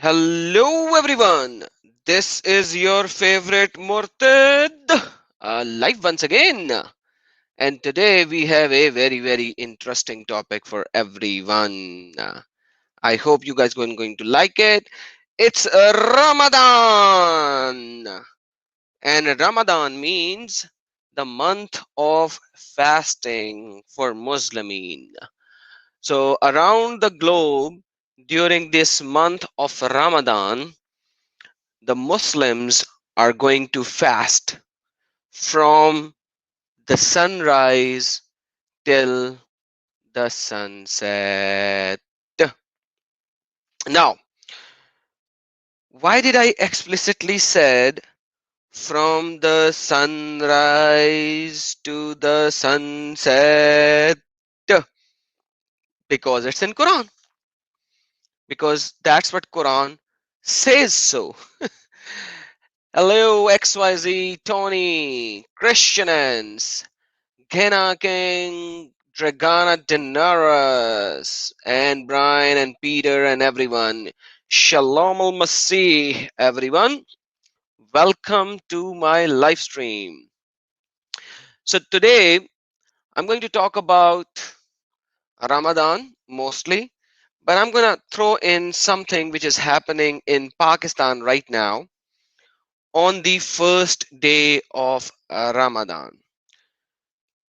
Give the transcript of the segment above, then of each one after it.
Hello everyone, this is your favorite Murtad live once again, and today we have a very interesting topic for everyone. I hope you guys going to like it. It's Ramadan, and Ramadan means the month of fasting for Muslimin. So around the globe during this month of Ramadan, the Muslims are going to fast from the sunrise till the sunset. Now, why did I explicitly said from the sunrise to the sunset? Because it's in Quran. Because that's what Quran says so. Hello XYZ, Tony, Christians, Gena King, Dragana Daenerys, and Brian and Peter and everyone. Shalom al Masih, everyone. Welcome to my live stream. So today I'm going to talk about Ramadan mostly, but I'm going to throw in something which is happening in Pakistan right now on the first day of Ramadan.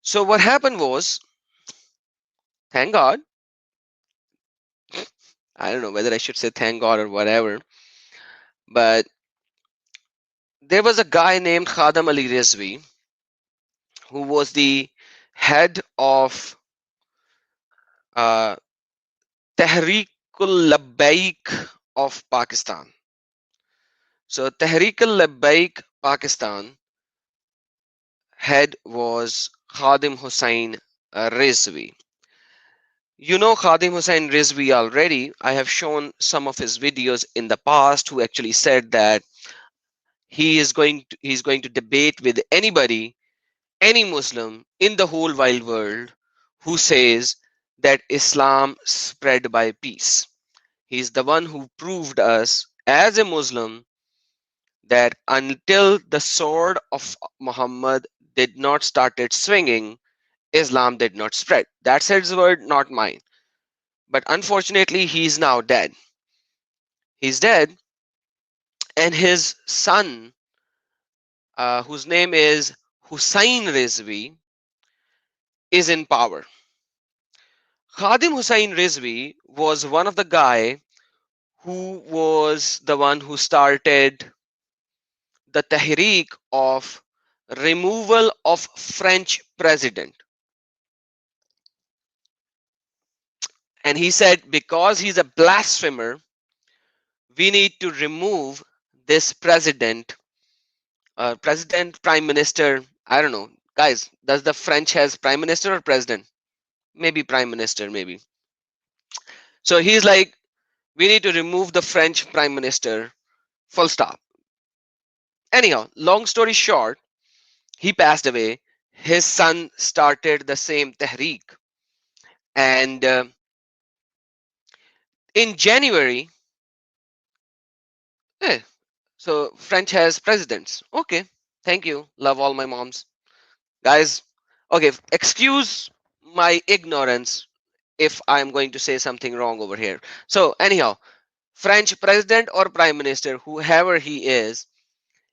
So what happened was, thank God, I don't know whether I should say thank God or whatever, but there was a guy named Khadam Ali Rizvi who was the head of uh, Tehreek-ul Labbaik of Pakistan. So Tehreek-ul Labbaik Pakistan head was Khadim Hussain Rizvi. You know Khadim Hussain Rizvi already. I have shown some of his videos in the past who actually said that he's going to debate with anybody, any Muslim in the whole wide world who says that Islam spread by peace. He's the one who proved us as a Muslim that until the sword of Muhammad did not started swinging, Islam did not spread. That's his word, not mine. But unfortunately, he's now dead. He's dead, and his son, whose name is Hussain Rizvi, is in power. Khadim Hussain Rizvi was one of the guy who was the one who started the tahrik of removal of French president. And he said because he's a blasphemer, we need to remove this president, prime minister. I don't know. Guys, does the French has prime minister or president? Maybe prime minister, maybe. So he's like, we need to remove the French prime minister, full stop. Anyhow, long story short, he passed away. His son started the same tahrik. And in January, eh, so French has presidents. Okay, thank you. Love all my moms. Guys, okay, excuse my ignorance if I'm going to say something wrong over here. So anyhow, French president or prime minister, whoever he is,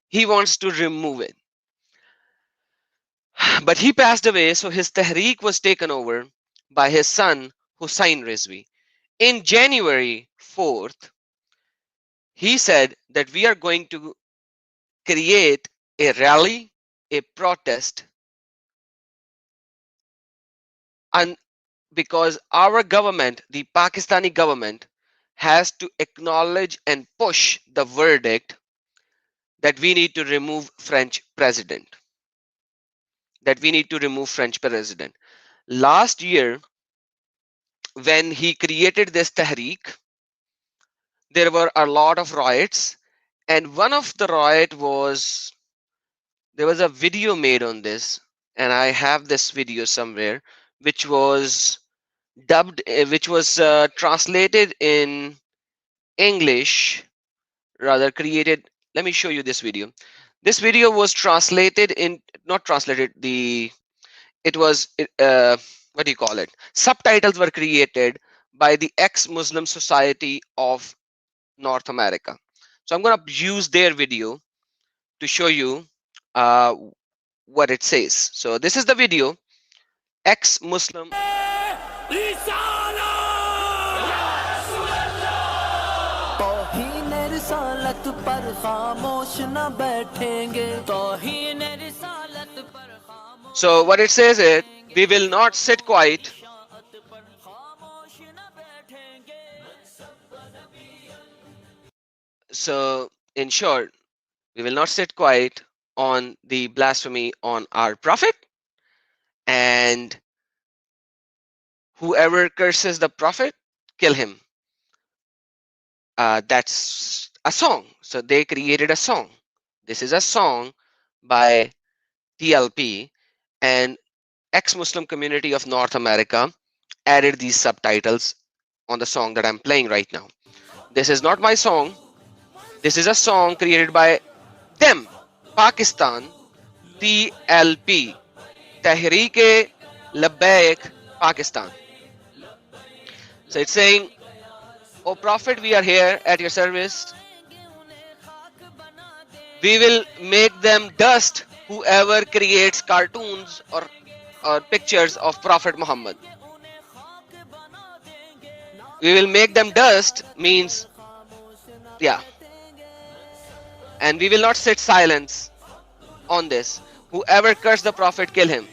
he wants to remove it. But he passed away, so his tahrik was taken over by his son, Hussain Rizvi. In January 4th, he said that we are going to create a rally, a protest, and because our government, the Pakistani government, has to acknowledge and push the verdict that we need to remove French president. That we need to remove French president. Last year, when he created this tahrik, there were a lot of riots, and one of the riot was there was a video made on this, and I have this video somewhere, which was dubbed, which was translated in English rather created. Let me show you this video. This video was translated in, not translated, the it was what do you call it, subtitles were created by the ex-Muslim Society of North America. So I'm going to use their video to show you uh, what it says. So this is the video. Ex-Muslim. So what it says is, we will not sit quiet. So in short, we will not sit quiet on the blasphemy on our prophet, and whoever curses the prophet, kill him. That's a song. So they created a song. This is a song by TLP, and ex-Muslim community of North America added these subtitles on the song that I'm playing right now. This is not my song. This is a song created by them, Pakistan, TLP, Tehreek Labbaik, Pakistan. So it's saying, "O Prophet, we are here at your service. We will make them dust whoever creates cartoons or pictures of Prophet Muhammad. We will make them dust" means, yeah, and we will not sit silence on this. Whoever cursed the Prophet, kill him.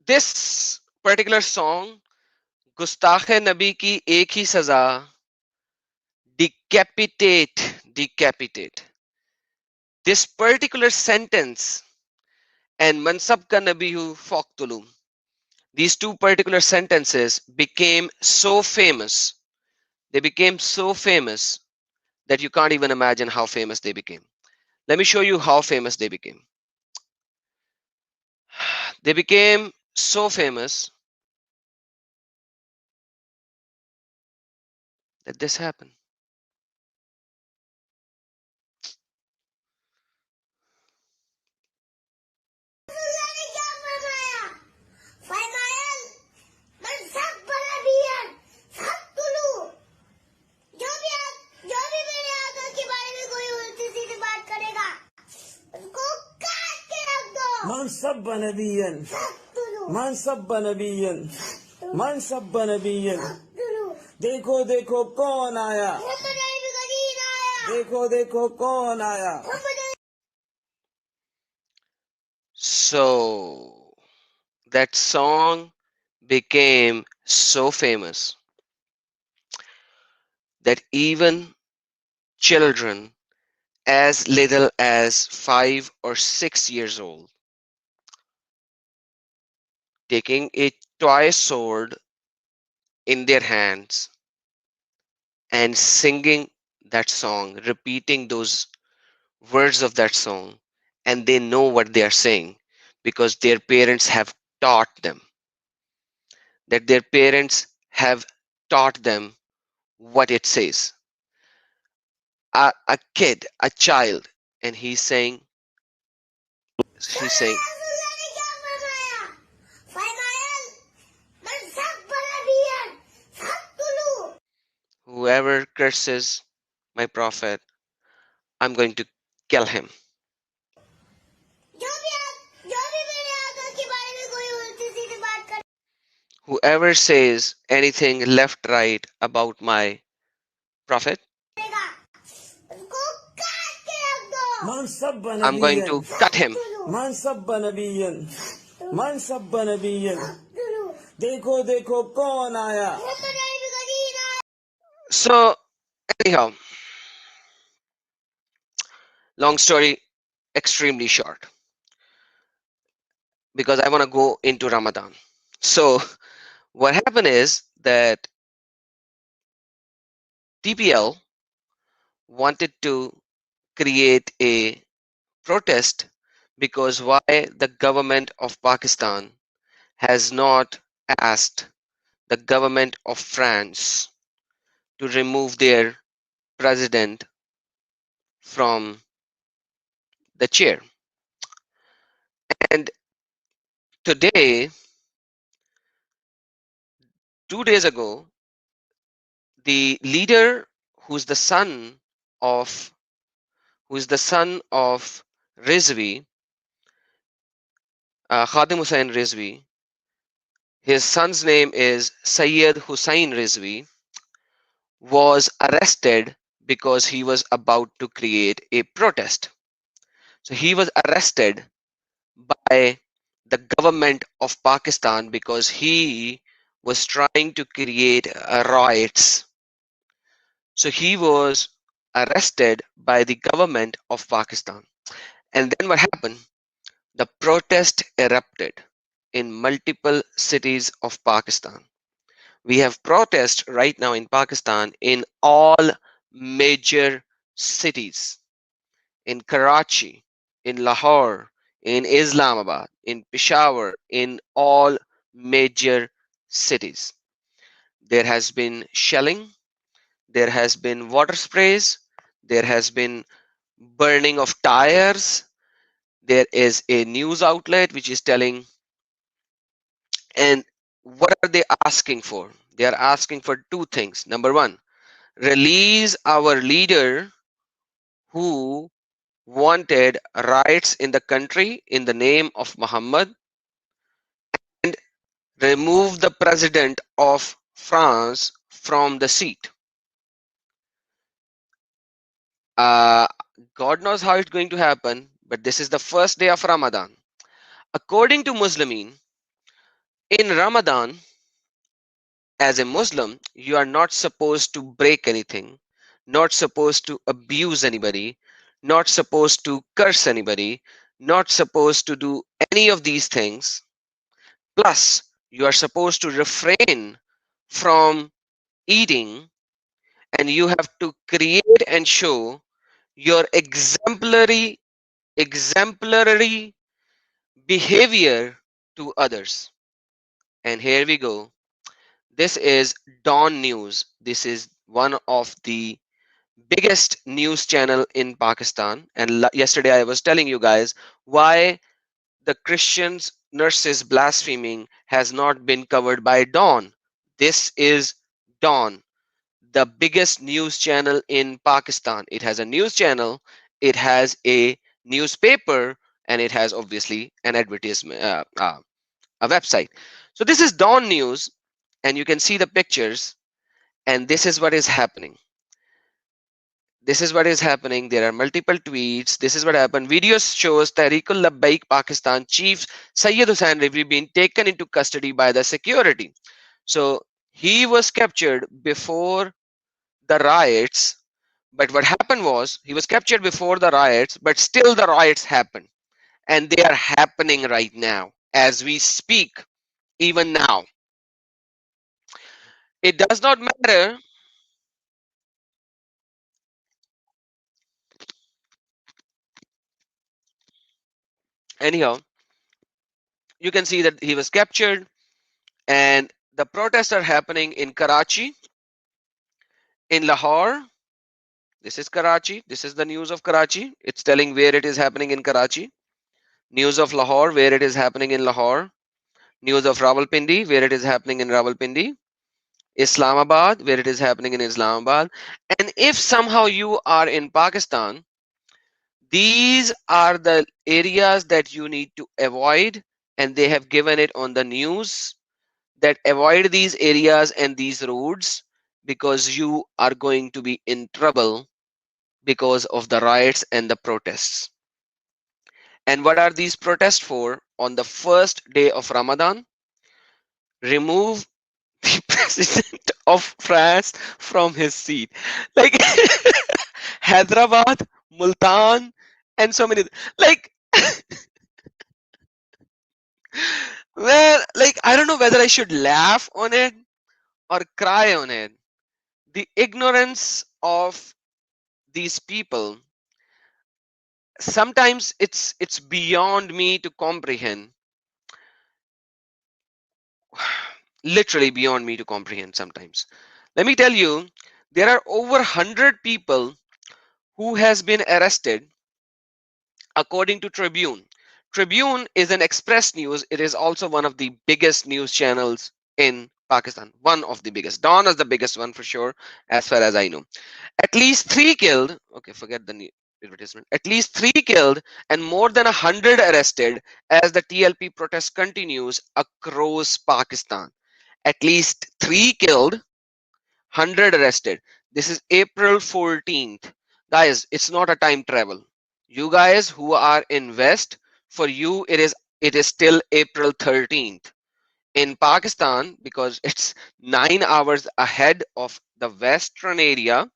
This particular song, Gustakhe Nabi ki ek hi saza, decapitate. This particular sentence and Mansab ka Nabihu Faqtulu, these two particular sentences became so famous. They became so famous that you can't even imagine how famous they became. Let me show you how famous they became. They became so famous that this happened. Mansab Nabiyan, Mansab Nabiyan, Mansab Nabiyan. देखो देखो कौन आया, देखो देखो कौन आया. So that song became so famous that even children as little as 5 or 6 years old, taking a toy sword in their hands and singing that song, repeating those words of that song, and they know what they are saying because their parents have taught them, that their parents have taught them what it says. A kid, a child, and she's saying, whoever curses my prophet, I'm going to kill him. Whoever says anything left, right about my prophet, I'm going to cut him. Mansab Nabiyan, Mansab Nabiyan. देखो देखो कौन आया. So anyhow, long story extremely short, because I want to go into Ramadan. So what happened is that TPL wanted to create a protest because why the government of Pakistan has not asked the government of France to remove their president from the chair. And today, 2 days ago, the leader who's the son of Rizvi, Khadim Hussain Rizvi, his son's name is Sayyid Hussain Rizvi, was arrested because he was about to create a protest. So he was arrested by the government of Pakistan because he was trying to create riots. So he was arrested by the government of Pakistan. And then what happened? The protest erupted in multiple cities of Pakistan. We have protests right now in Pakistan in all major cities, in Karachi, in Lahore, in Islamabad, in Peshawar, in all major cities. There has been shelling, there has been water sprays, there has been burning of tires. There is a news outlet which is telling, and what are they asking for? They are asking for two things. Number one, release our leader who wanted riots in the country in the name of Muhammad, and remove the president of France from the seat. Uh, God knows how it's going to happen, but this is the first day of Ramadan. According to Muslimin, in Ramadan, as a Muslim, you are not supposed to break anything, not supposed to abuse anybody, not supposed to curse anybody, not supposed to do any of these things. Plus, you are supposed to refrain from eating, and you have to create and show your exemplary behavior to others. And here we go. This is Dawn News. This is one of the biggest news channel in Pakistan. And yesterday I was telling you guys why the Christians nurses blaspheming has not been covered by Dawn. This is Dawn, the biggest news channel in Pakistan. It has a news channel, it has a newspaper, and it has obviously an advertisement, a website. So this is Dawn News, and you can see the pictures, and this is what is happening. This is what is happening. There are multiple tweets. This is what happened. Video shows Tehreek-ul Labbaik Pakistan chief Sayyid Hussain Rivi being taken into custody by the security. So he was captured before the riots, but what happened was he was captured before the riots, but still the riots happened, and they are happening right now as we speak, even now. It does not matter. Anyhow, you can see that he was captured, and the protests are happening in Karachi, in Lahore. This is Karachi. This is the news of Karachi. It's telling where it is happening in Karachi. News of Lahore, where it is happening in Lahore. News of Rawalpindi, where it is happening in Rawalpindi. Islamabad, where it is happening in Islamabad. And if somehow you are in Pakistan, these are the areas that you need to avoid, and they have given it on the news that avoid these areas and these roads because you are going to be in trouble because of the riots and the protests. And what are these protests for? On the first day of Ramadan, remove the president of France from his seat. Like Hyderabad, Multan, and so many. Like, well, like, I don't know whether I should laugh on it or cry on it. The ignorance of these people, sometimes it's beyond me to comprehend. Literally beyond me to comprehend sometimes. Let me tell you, there are over 100 people who has been arrested according to Tribune. Tribune is an express news. It is also one of the biggest news channels in Pakistan. One of the biggest. Dawn is the biggest one for sure, as far as I know. At least three killed. Okay, forget the advertisement. At least three killed and more than 100 arrested as the TLP protest continues across Pakistan. At least three killed, 100 arrested. This is April 14th. Guys, it's not a time travel. You guys who are in West, for you it is still April 13th. In Pakistan, because it's 9 hours ahead of the Western area,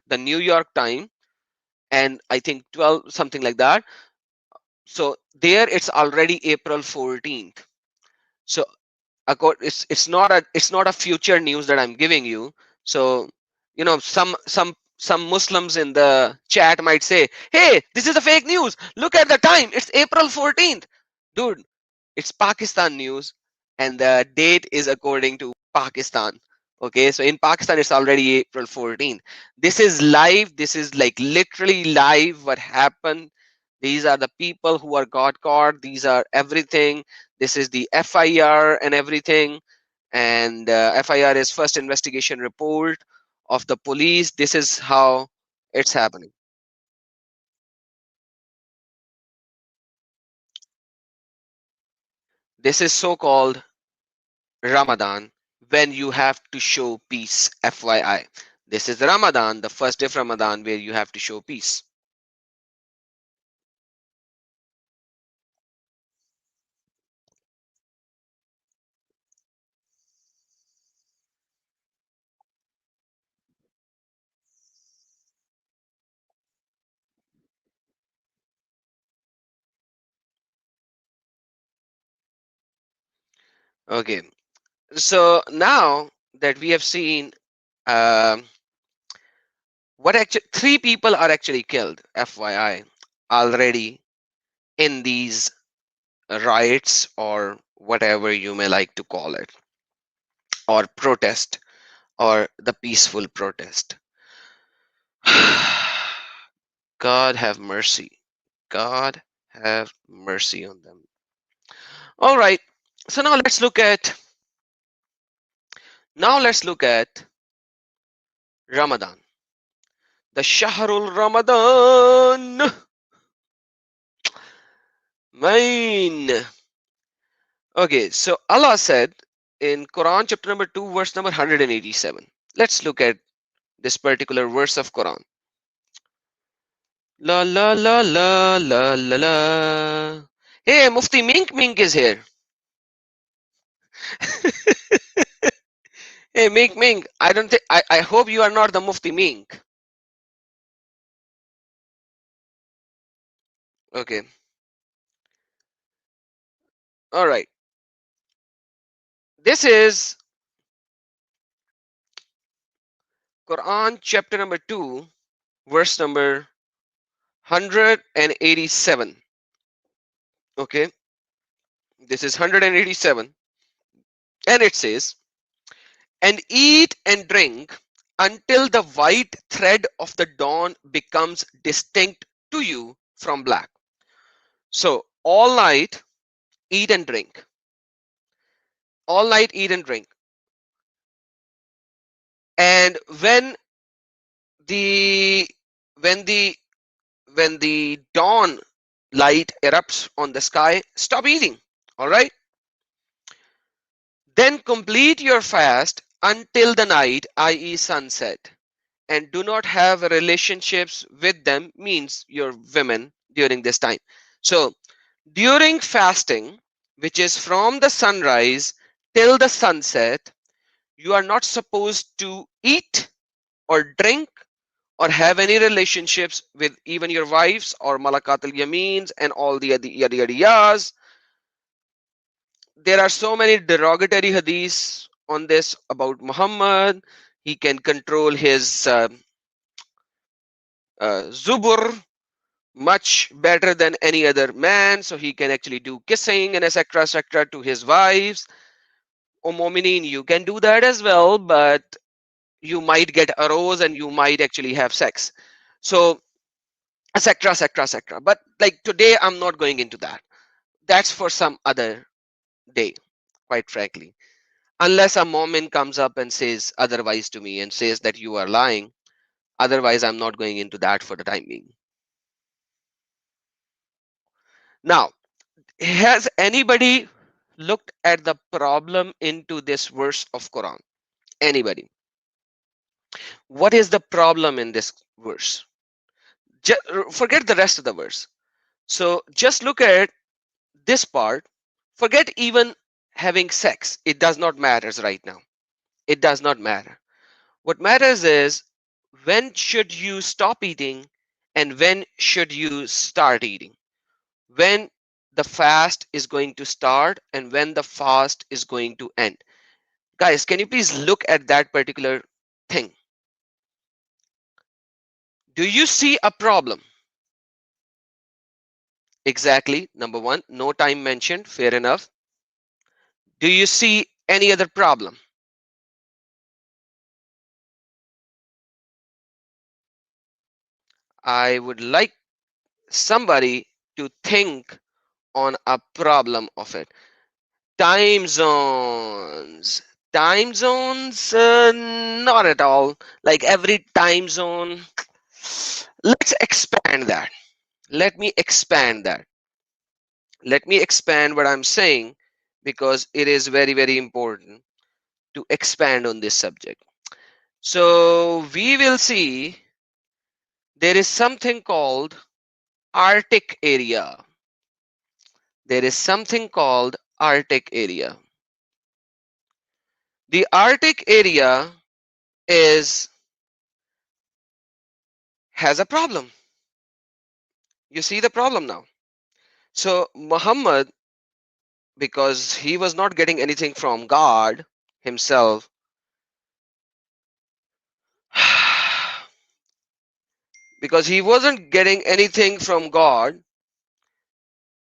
the New York time, and I think 12, something like that. So there it's already April 14th. So it's not a future news that I'm giving you. So some Muslims in the chat might say, hey, this is a fake news, look at the time, it's April 14th. Dude, it's Pakistan news, and the date is according to Pakistan. Okay, so in Pakistan it's already April 14th. This is live, this is like literally live what happened. These are the people who are got caught, these are everything. This is the FIR and everything, and FIR is first investigation report of the police. This is how it's happening. This is so called Ramadan, when you have to show peace. FYI, this is Ramadan, the first day of Ramadan, where you have to show peace. Okay, so now that we have seen um what actually three people are actually killed, FYI, already in these riots or whatever you may like to call it, or protest, or the peaceful protest. God have mercy. God have mercy on them. All right. So now let's look at Ramadan. The Shahrul Ramadan. Mine. Okay, so Allah said in Quran chapter number 2 verse number 187. Let's look at this particular verse of Quran. La la la la la la la. Hey, Mufti Mink Mink is here. Hey, Mink Mink. I don't think I hope you are not the Mufti Mink. Okay. All right. This is Quran chapter number 2, verse number 187. Okay. This is 187. And it says, and eat and drink until the white thread of the dawn becomes distinct to you from black. So all night eat and drink. All night eat and drink. And the when the when the dawn light erupts on the sky, stop eating. All right. Then complete your fast until the night, i.e., sunset, and do not have relationships with them, means your women, during this time. So during fasting, which is from the sunrise till the sunset, you are not supposed to eat or drink or have any relationships with even your wives or malakat al yamins and all the other yada yada yas. There are so many derogatory hadiths on this about Muhammad. He can control his Zubur much better than any other man, so he can actually do kissing and etc to his wives. O Mominin, you can do that as well, but you might get aroused and you might actually have sex. So etc. But like today, I'm not going into that. That's for some other day, quite frankly. Unless a Momin comes up and says otherwise to me and says that you are lying. Otherwise, I'm not going into that for the time being. Now, has anybody looked at the problem into this verse of Quran? Anybody? What is the problem in this verse? Just forget the rest of the verse. So just look at this part. Forget even having sex. It does not matter right now. It does not matter. What matters is when should you stop eating and when should you start eating? When the fast is going to start and when the fast is going to end. Guys, can you please look at that particular thing? Do you see a problem? Exactly. Number one, no time mentioned. Fair enough. Do you see any other problem? I would like somebody to think on a problem of it. Time zones. Time zones? Not at all. Like every time zone. Let's expand that. Let me expand that. Let me expand what I'm saying because it is very, very important to expand on this subject. So we will see there is something called Arctic area. There is something called Arctic area. The Arctic area is has a problem. You see the problem now. So Muhammad, because he was not getting anything from God himself, because he wasn't getting anything from God,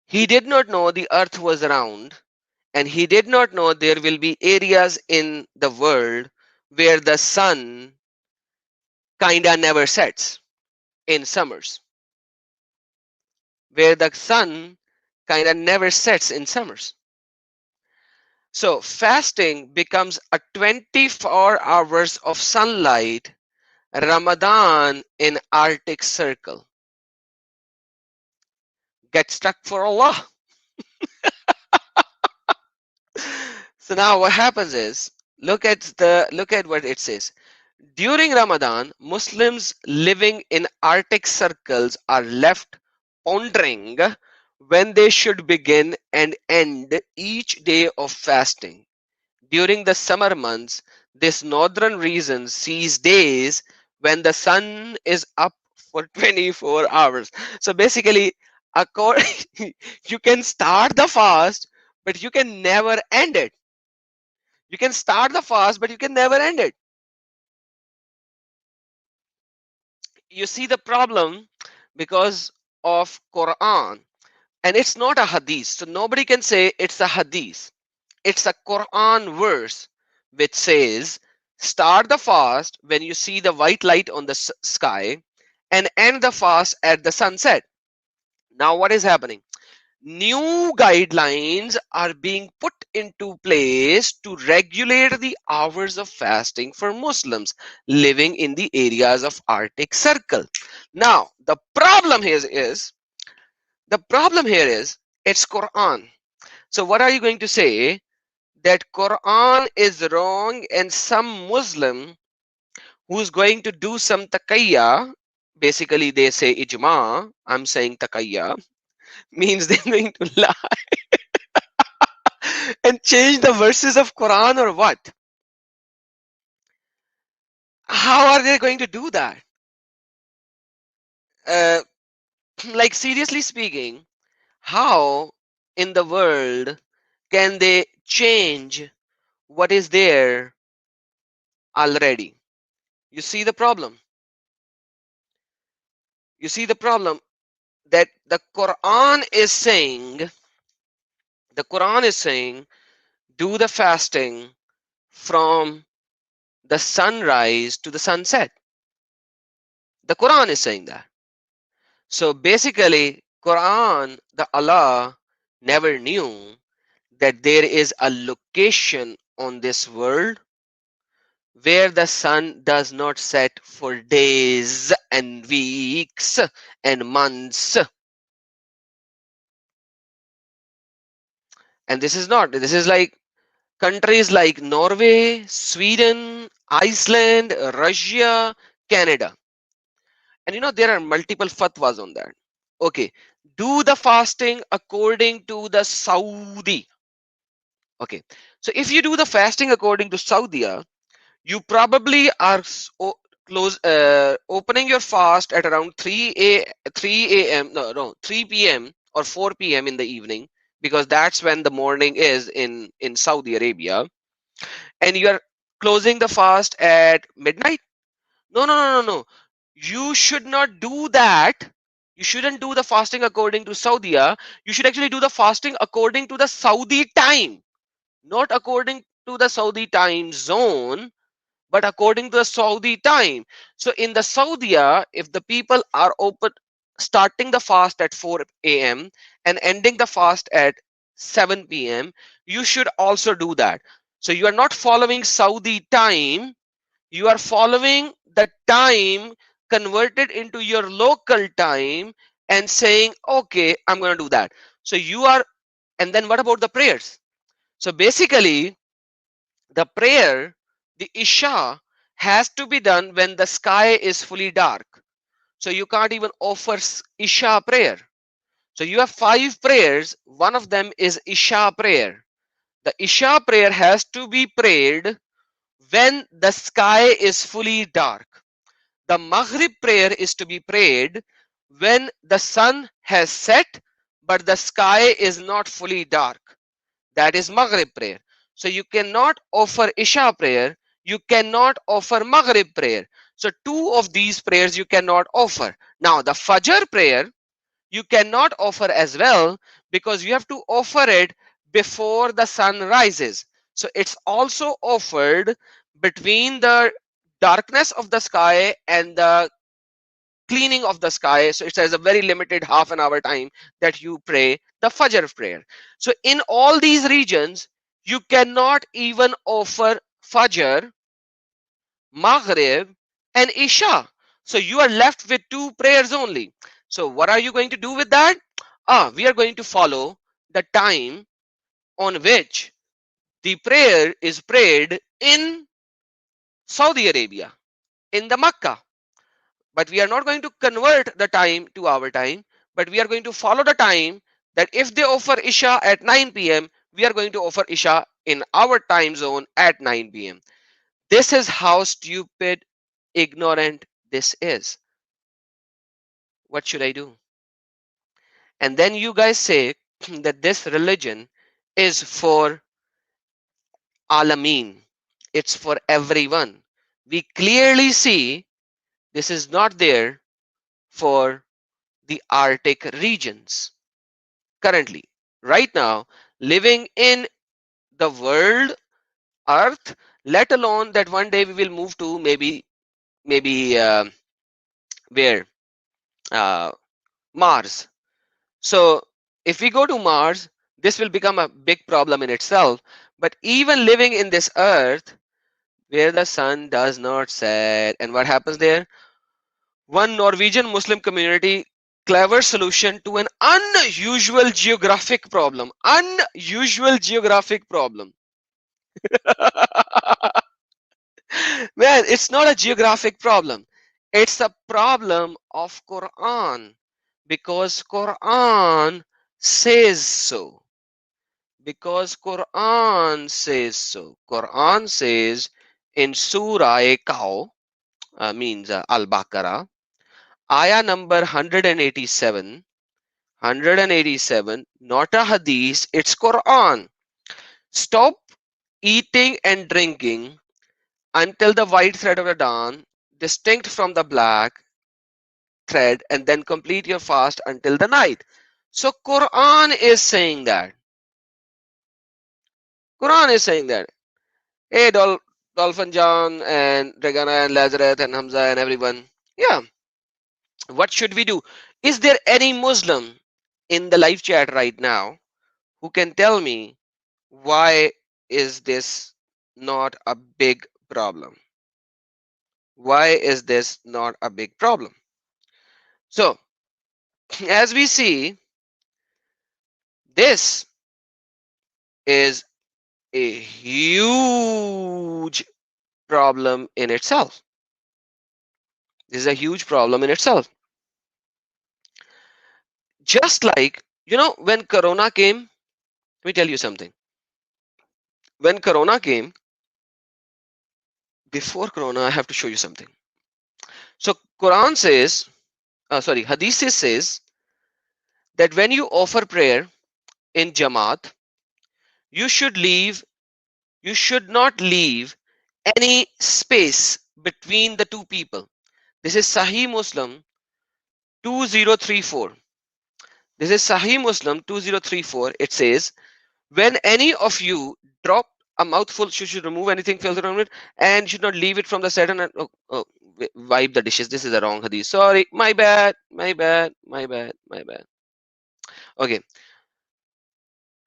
he did not know the earth was round, and he did not know there will be areas in the world where the sun kinda never sets in summers, where the sun kinda never sets in summers. So fasting becomes a 24 hours of sunlight Ramadan in Arctic Circle. Get stuck for Allah. So now what happens is look at what it says. During Ramadan, Muslims living in Arctic circles are left pondering when they should begin and end each day of fasting. During the summer months, this northern region sees days when the sun is up for 24 hours. So basically, according, you can start the fast, but you can never end it. You can start the fast, but you can never end it. You see the problem because of Quran, and it's not a hadith. So nobody can say it's a hadith. It's a Quran verse which says, start the fast when you see the white light on the sky and end the fast at the sunset. Now, what is happening? New guidelines are being put into place to regulate the hours of fasting for Muslims living in the areas of Arctic Circle. Now, the problem here is it's Quran. So what are you going to say? That Quran is wrong and some Muslim who's going to do some taqiyya, basically they say ijma, I'm saying taqiyya, means they're going to lie and change the verses of Quran or what? How are they going to do that? Uh, like seriously speaking, how in the world can they change what is there already? You see the problem? You see the problem that the Quran is saying do the fasting from the sunrise to the sunset. The Quran is saying that. So basically, Quran, the Allah never knew that there is a location on this world where the sun does not set for days and weeks and months. And this is like countries like Norway, Sweden, Iceland, Russia, Canada. And there are multiple fatwas on that. Okay, do the fasting according to the Saudi. Okay, so if you do the fasting according to Saudi, you probably are opening your fast at around 3 a.m. No, 3 p.m. or 4 p.m. in the evening, because that's when the morning is in Saudi Arabia, and you are closing the fast at midnight. No, no, no, no, no. You should not do that. You shouldn't do the fasting according to Saudi. You should actually do the fasting according to the Saudi time, not according to the Saudi time zone, but according to the Saudi time. So in the Saudi, if the people are open, starting the fast at 4 a.m. and ending the fast at 7 p.m., you should also do that. So you are not following Saudi time, you are following the time converted into your local time and saying, okay, I'm going to do that. So you are, and then what about the prayers? So basically, the prayer, the Isha, has to be done when the sky is fully dark. So you can't even offer Isha prayer. So you have 5 prayers. One of them is Isha prayer. The Isha prayer has to be prayed when the sky is fully dark. The Maghrib prayer is to be prayed when the sun has set but the sky is not fully dark. That is Maghrib prayer. So you cannot offer Isha prayer, you cannot offer Maghrib prayer. So 2 of these prayers you cannot offer. Now the Fajr prayer you cannot offer as well, because you have to offer it before the sun rises. So it's also offered between the darkness of the sky and the cleaning of the sky. So it has a very limited half an hour time that you pray the Fajr prayer. So in all these regions, you cannot even offer Fajr, Maghrib, and Isha. So you are left with 2 prayers only. So what are you going to do with that? We are going to follow the time on which the prayer is prayed in Saudi Arabia, in the Makkah. But we are not going to convert the time to our time, but we are going to follow the time that if they offer Isha at 9 p.m., we are going to offer Isha in our time zone at 9 p.m. This is how stupid, ignorant this is. What should I do? And then you guys say that this religion is for Alameen. It's for everyone. We clearly see this is not there for the Arctic regions. Currently, right now, living in the world Earth, let alone that one day we will move to maybe where uh, Mars. So if we go to Mars, this will become a big problem in itself. But even living in this Earth where the sun does not set, and what happens there? One Norwegian Muslim community clever solution to an unusual geographic problem. Unusual geographic problem. Man, it's not a geographic problem. It's a problem of Quran, because Quran says so. Because Quran says so. Quran says in Surah Cow, means Al-Baqarah, ayah number 187, 187, not a hadith, it's Quran. Stop eating and drinking until the white thread of the dawn, distinct from the black thread and then complete your fast until the night. So Quran is saying that. Quran is saying that. Hey, Dolphin John and Regana and Lazarus and Hamza and everyone. Yeah, what should we do? Is there any Muslim in the live chat right now who can tell me why is this not a big problem? Why is this not a big problem? So, as we see, this is a huge problem in itself. This is a huge problem in itself. Just like, when Corona came, let me tell you something. When Corona came, before Corona, I have to show you something. So, Quran says, Hadith says that when you offer prayer in Jamaat, you should leave, you should not leave any space between the two people. This is Sahih Muslim 2034. This is Sahih Muslim 2034. It says, when any of you drop a mouthful, you should remove anything filthy from it and should not leave it from the set and wipe the dishes. This is the wrong hadith. Sorry, my bad, my bad, my bad, my bad. Okay.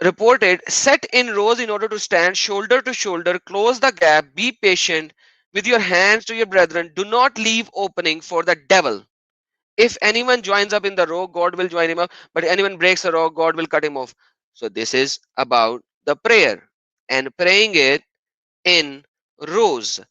Reported, set in rows in order to stand shoulder to shoulder, close the gap, be patient with your hands to your brethren. Do not leave opening for the devil. If anyone joins up in the row, God will join him up. But anyone breaks the row, God will cut him off. So this is about the prayer and praying it in rows.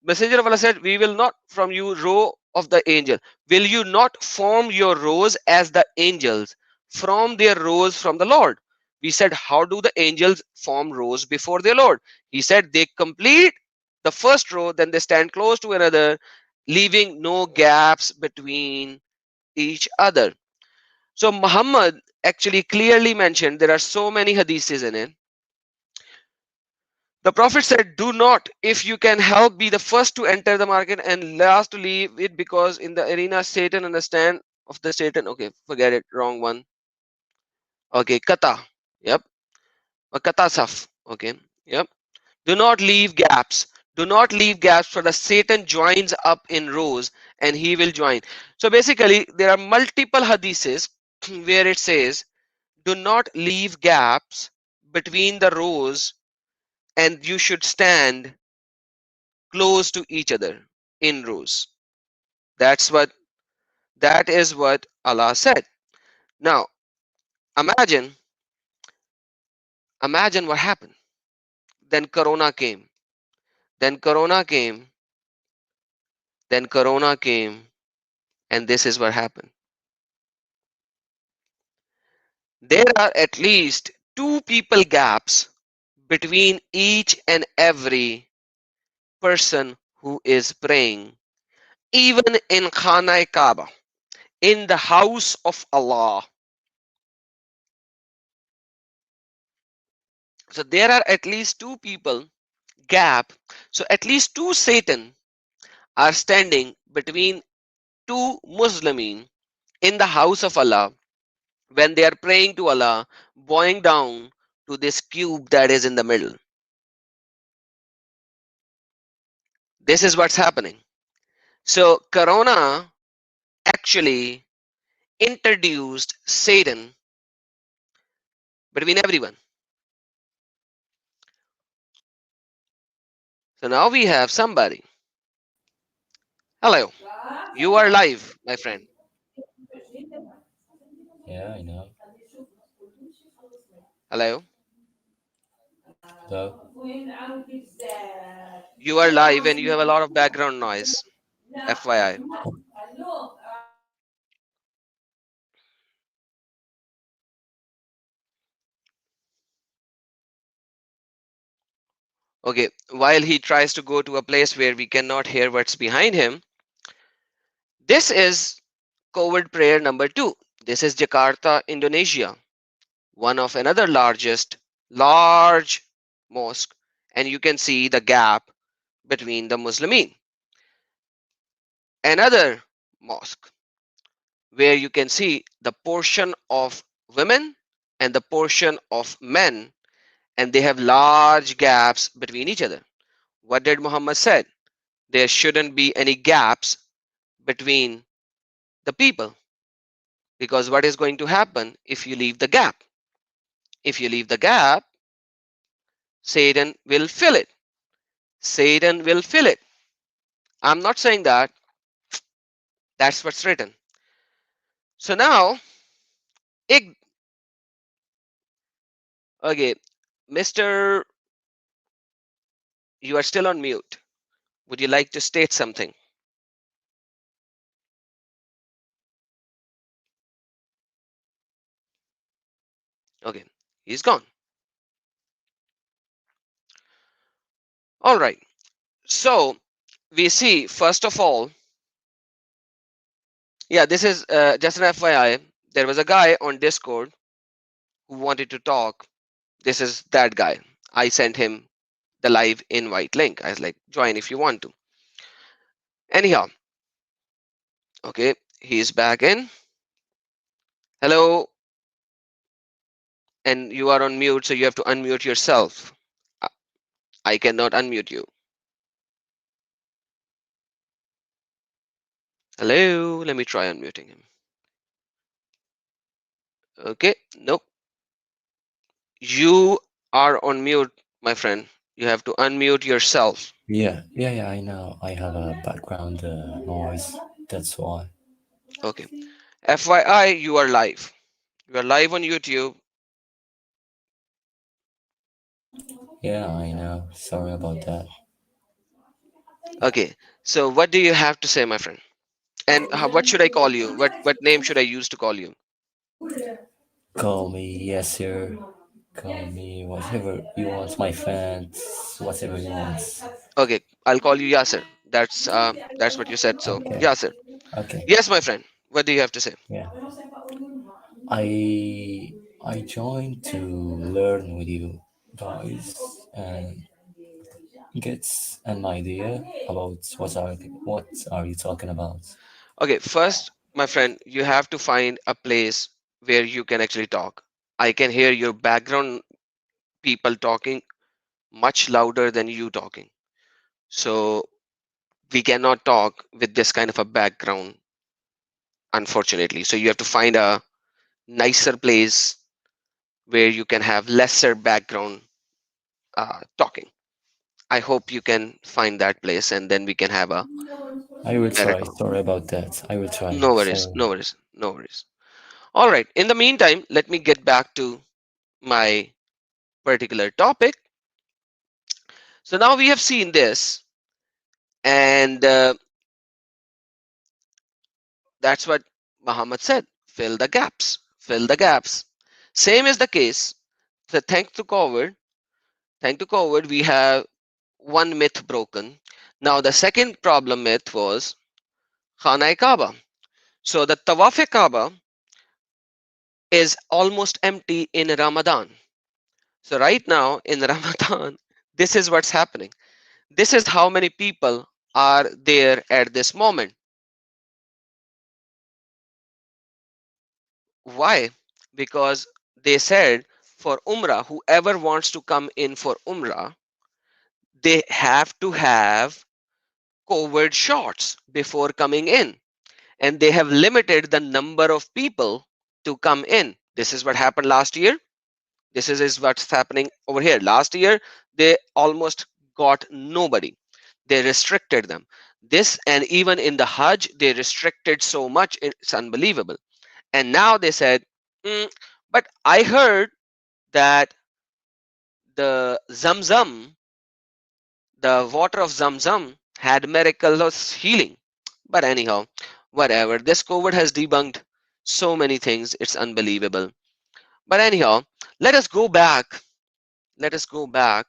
Messenger of Allah said, we will not from you row of the angel. Will you not form your rows as the angels from their rows from the Lord? We said, how do the angels form rows before their Lord? He said, they complete the first row, then they stand close to another, leaving no gaps between each other. So Muhammad actually clearly mentioned, there are so many hadiths in it. The Prophet said, do not, if you can help, be the first to enter the market and last to leave it, because in the arena Satan understand of the Satan. Okay, forget it, wrong one. Okay, kata. Yep. Or kata saf. Okay. Yep. Do not leave gaps. Do not leave gaps, for the Satan joins up in rows and he will join. So basically, there are multiple hadiths where it says, do not leave gaps between the rows and you should stand close to each other in rows. That's what that is what Allah said. Now imagine what happened. Then Corona came. Then Corona came. Then Corona came, and this is what happened. There are at least two people gaps between each and every person who is praying, even in Khana Kaaba, in the house of Allah. So there are at least two people gap. So at least two Satan are standing between two Muslimin in the house of Allah when they are praying to Allah, bowing down to this cube that is in the middle. This is what's happening. So Corona actually introduced Satan between everyone. So now we have somebody. Hello, you are live, my friend. Yeah, I know. Hello, So, you are live and you have a lot of background noise. FYI. Okay, while he tries to go to a place where we cannot hear what's behind him, this is COVID prayer number 2. This is Jakarta, Indonesia, one of another large mosque, and you can see the gap between the Muslimin. Another mosque. where you can see the portion of women and the portion of men, and they have large gaps between each other. What did Muhammad said? There shouldn't be any gaps between the people, because what is going to happen if you leave the gap? If you leave the gap, Satan will fill it. Satan will fill it. I'm not saying that. That's what's written. So now, okay, Mr. You are still on mute. Would you like to state something? Okay, he's gone. All right. So we see, first of all, yeah, this is just an FYI. There was a guy on Discord who wanted to talk. This is that guy. I sent him the live invite link. I was like, join if you want to. Anyhow, okay, he's back in. Hello, and you are on mute, so you have to unmute yourself. I I cannot unmute you. Hello, let me try unmuting him. Okay, nope. You are on mute, my friend. You have to unmute yourself. Yeah, I know. I have a background noise. That's why. Okay. FYI, you are live. You are live on YouTube. Yeah, I know. Sorry about that. Okay. So what do you have to say, my friend? And what should I call you? What name should I use to call you? Call me yes, sir. Call me whatever you want, my friends. Whatever you want. Okay, I'll call you Yasser. That's what you said. So Okay. Yasser. Okay. Yes, my friend. What do you have to say? Yeah. I joined to learn with you guys and get an idea about what are you talking about. Okay, first, my friend, you have to find a place where you can actually talk. I can hear your background people talking much louder than you talking. So we cannot talk with this kind of a background, unfortunately. So you have to find a nicer place where you can have lesser background talking. I hope you can find that place, and then we can have a I will better try. talk. Sorry about that. I will try. No worries, Sorry. no worries, no worries. All right. In the meantime, let me get back to my particular topic. So now we have seen this, and that's what Muhammad said: fill the gaps, fill the gaps. Same is the case. So thanks to COVID, we have one myth broken. Now the second problem myth was Khana Kaaba. So the Tawaf Kaaba is almost empty in Ramadan. So right now in Ramadan, this is what's happening. This is how many people are there at this moment. Why? Because they said for Umrah, whoever wants to come in for Umrah, they have to have COVID shots before coming in. And they have limited the number of people to come in. This is what happened last year. This is what's happening over here. Last year, they almost got nobody. They restricted them. This, and even in the Hajj, they restricted so much, it's unbelievable. And now they said, "Mm, but I heard that the Zamzam, the water of Zamzam, had miraculous healing." But anyhow, whatever. This COVID has debunked so many things. It's unbelievable. But anyhow, let us go back. Let us go back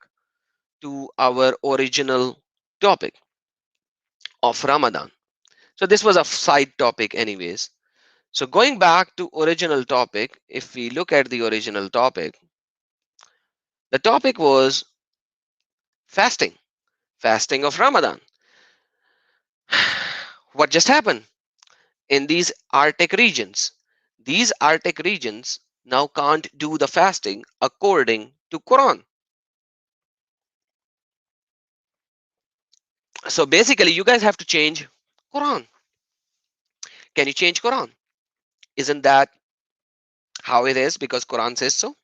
to our original topic of Ramadan. So this was a side topic anyways. So going back to original topic, if we look at the original topic, the topic was fasting, fasting of Ramadan. What just happened? in these Arctic regions. These Arctic regions now can't do the fasting according to Quran. So basically, you guys have to change Quran. Can you change Quran? Isn't that how it is? Because Quran says so.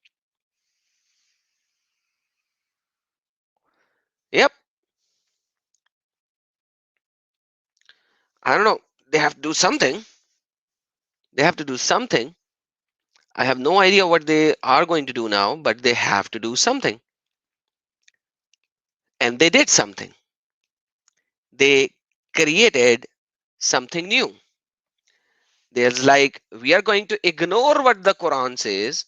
Yep. I don't know. They have to do something. They have to do something. I have no idea what they are going to do now, but they have to do something. And they did something. They created something new. There's like, we are going to ignore what the Quran says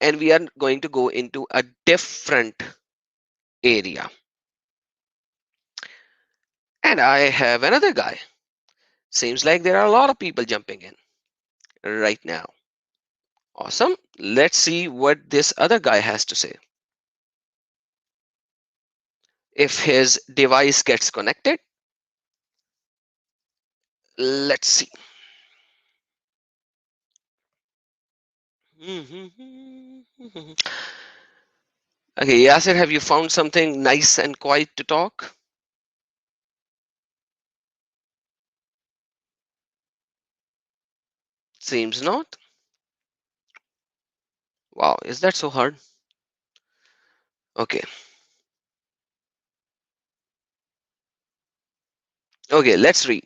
and we are going to go into a different area. And I have another guy. Seems like there are a lot of people jumping in right now. Awesome. Let's see what this other guy has to say. If his device gets connected, let's see. Okay, Yasir, have you found something nice and quiet to talk? Seems not. Wow, is that so hard? Okay. Okay, let's read.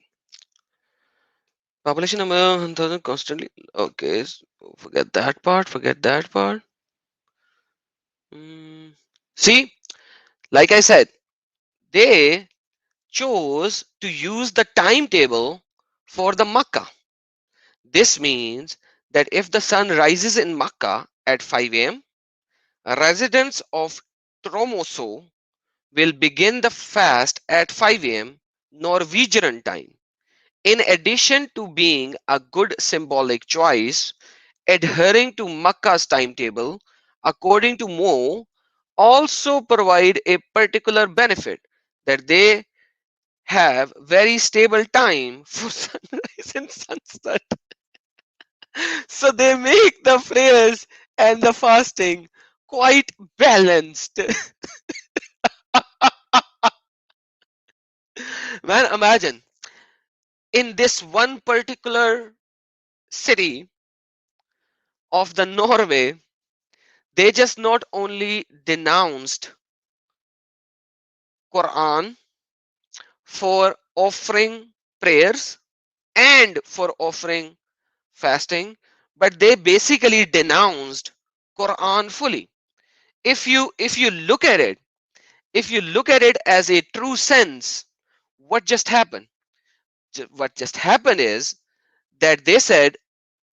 Population number 1,000 constantly. Okay, so forget that part. Forget that part. See, like I said, they chose to use the timetable for the Makkah. This means that if the sun rises in Makkah at 5 a.m., residents of Tromoso will begin the fast at 5 a.m. Norwegian time. In addition to being a good symbolic choice, adhering to Makkah's timetable, according to Mo, also provide a particular benefit that they have very stable time for sunrise and sunset. So they make the prayers and the fasting quite balanced. Man, imagine in this one particular city of the Norway, they just not only denounced Quran for offering prayers and for offering fasting, but they basically denounced Quran fully. If you look at it, if you look at it as a true sense, what just happened? What just happened is that they said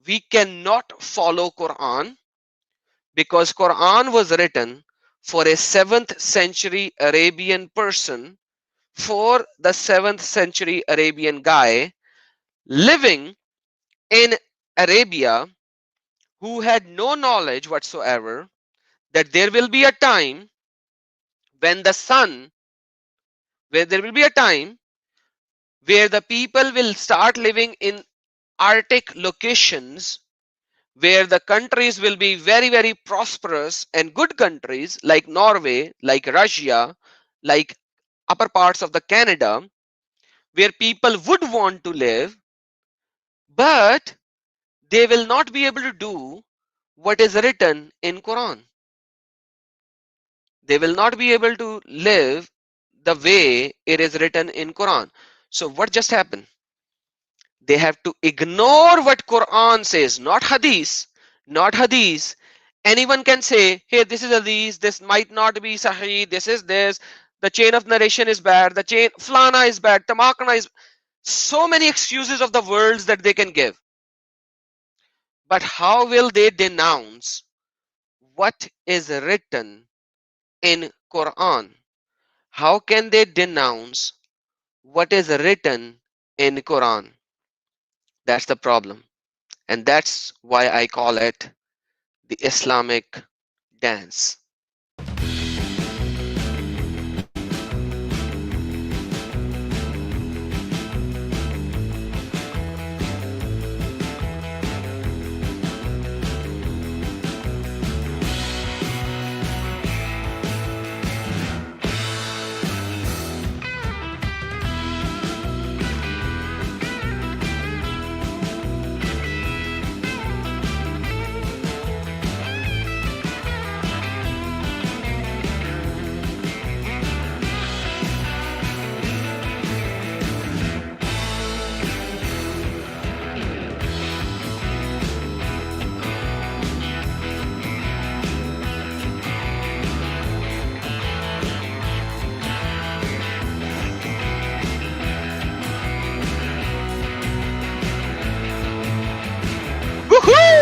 we cannot follow Quran because Quran was written for a 7th century Arabian person, for the 7th century Arabian guy living in Arabia who had no knowledge whatsoever that there will be a time when the sun, where there will be a time where the people will start living in Arctic locations, where the countries will be very, very prosperous and good countries like Norway, like Russia, like upper parts of the Canada, where people would want to live, but they will not be able to do what is written in Quran. They will not be able to live the way it is written in Quran. So what just happened? They have to ignore what Quran says, not Hadith, not Hadith. Anyone can say, hey, this is Hadith, this might not be Sahih, this is this, the chain of narration is bad, the chain Flana is bad, Tamakana is, so many excuses of the words that they can give. But how will they denounce what is written in Quran? How can they denounce what is written in Quran? That's the problem. And that's why I call it the Islamic dance.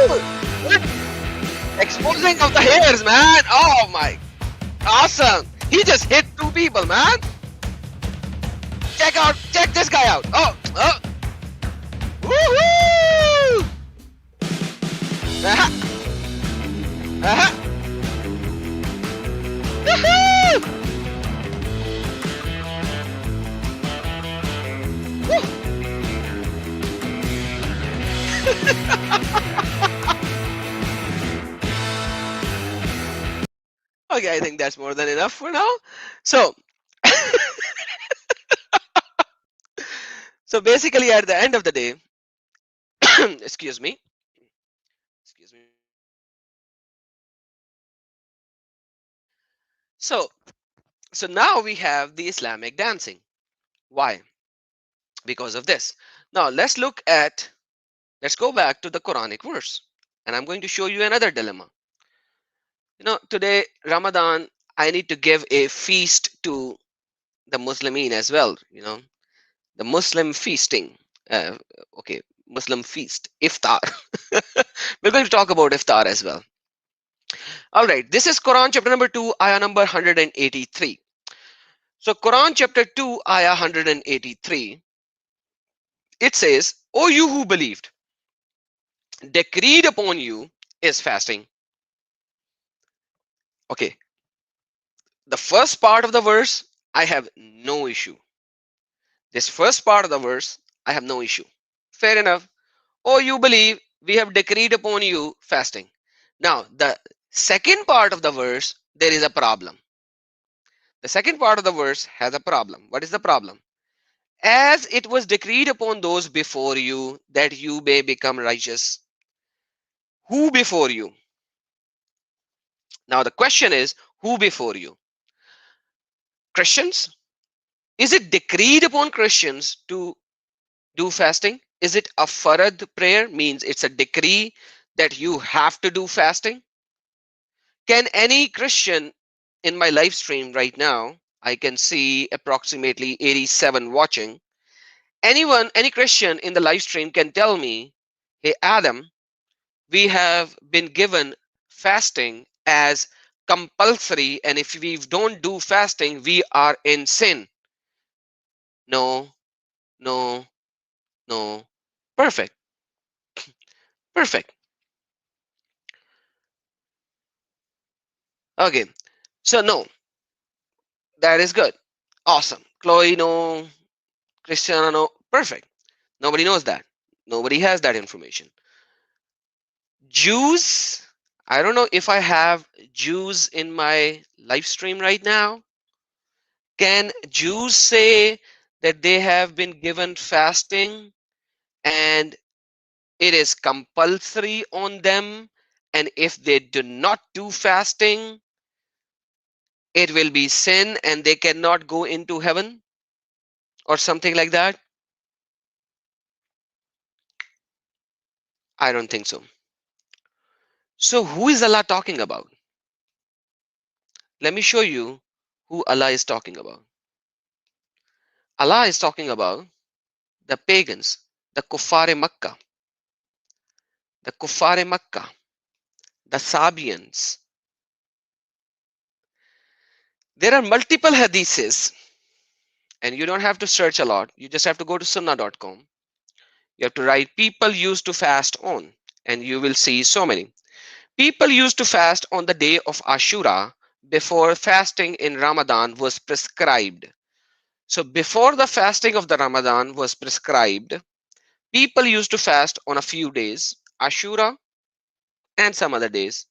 Woo! Good exposing of the hairs, man. Oh my, awesome. He just hit two people, man. Check this guy out. Oh, woohoo! Aha, aha, woohoo! Woo. Okay, I think that's more than enough for now. So, so basically, at the end of the day, excuse me, excuse me. So, so now we have the Islamic dancing. Why? Because of this. Now let's go back to the Quranic verse, and I'm going to show you another dilemma. Today Ramadan, I need to give a feast to the Muslimin as well. The Muslim feasting. Uh, okay, Muslim feast, iftar. We're going to talk about iftar as well. All right, this is Quran chapter number 2, ayah number 183. So Quran chapter 2, ayah 183, it says, "O you who believed, decreed upon you is fasting." Okay, the first part of the verse, I have no issue. This first part of the verse, I have no issue. Fair enough. "Oh, you believe, we have decreed upon you fasting." Now, the second part of the verse, there is a problem. The second part of the verse has a problem. What is the problem? "As it was decreed upon those before you that you may become righteous." Who before you? Now, the question is, who before you? Christians? Is it decreed upon Christians to do fasting? Is it a farad prayer? Means it's a decree that you have to do fasting? Can any Christian in my live stream right now, I can see approximately 87 watching. Any Christian in the live stream can tell me, "Hey, Adam, we have been given fasting as compulsory, and if we don't do fasting, we are in sin." No, no, no. Perfect, perfect. Okay, so no, that is good. Awesome. Chloe, no. Christiana, no. Perfect. Nobody knows that. Nobody has that information. Jews, I don't know if I have Jews in my live stream right now. Can Jews say that they have been given fasting and it is compulsory on them? And if they do not do fasting, it will be sin and they cannot go into heaven or something like that? I don't think so. So who is Allah talking about? Let me show you who Allah is talking about. Allah is talking about the pagans, the Kuffar Makkah, the Kuffar Makkah, the Sabians. There are multiple hadiths, and you don't have to search a lot. You just have to go to sunnah.com. You have to write "people used to fast on," and you will see so many. People used to fast on the day of Ashura before fasting in Ramadan was prescribed. So before the fasting of the Ramadan was prescribed, people used to fast on a few days, Ashura and some other days.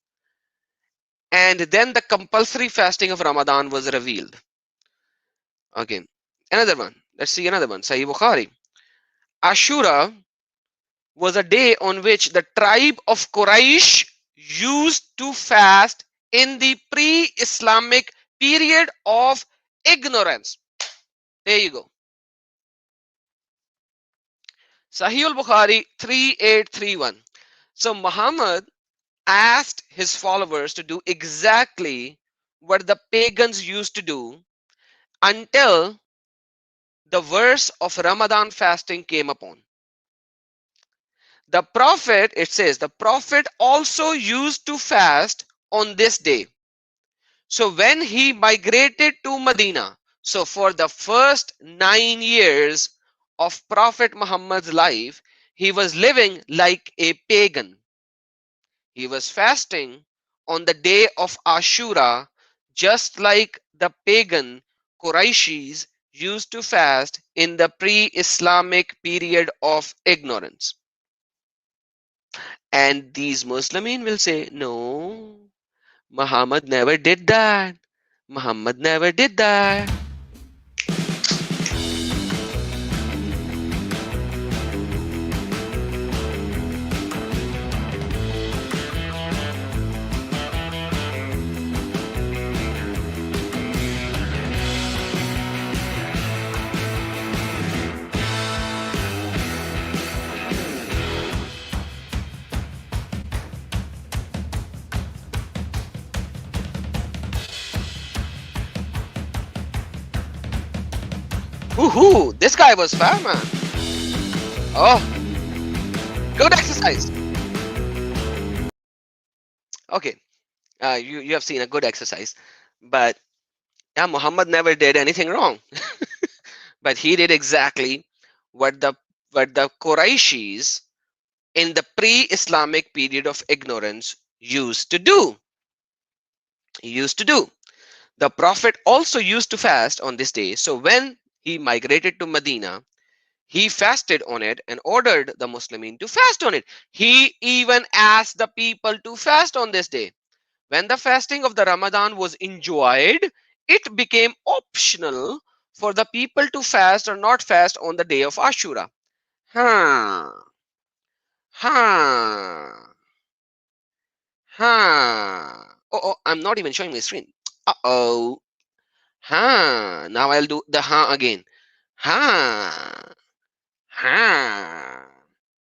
And then the compulsory fasting of Ramadan was revealed. Okay, another one. Let's see another one. Sahih Bukhari. Ashura was a day on which the tribe of Quraysh used to fast in the pre-Islamic period of ignorance. There you go. Sahih al-Bukhari 3831. So Muhammad asked his followers to do exactly what the pagans used to do until the verse of Ramadan fasting came upon. The Prophet, it says, the Prophet also used to fast on this day. So when he migrated to Medina, so for the first 9 years of Prophet Muhammad's life, he was living like a pagan. He was fasting on the day of Ashura, just like the pagan Quraishis used to fast in the pre-Islamic period of ignorance. And these Muslimin will say, no, Muhammad never did that. Muhammad never did that. Woohoo! This guy was fair, man. Oh, good exercise. Okay, you have seen a good exercise, but yeah, Muhammad never did anything wrong, but he did exactly what the Quraishis in the pre-Islamic period of ignorance used to do. Used to do. The Prophet also used to fast on this day. So when he migrated to Medina, he fasted on it and ordered the Muslimin to fast on it. He even asked the people to fast on this day. When the fasting of the Ramadan was enjoyed, it became optional for the people to fast or not fast on the day of Ashura. Huh. Huh. Huh. Oh, I'm not even showing my screen. Uh-oh. Huh. Now I'll do the huh again. Huh. Huh.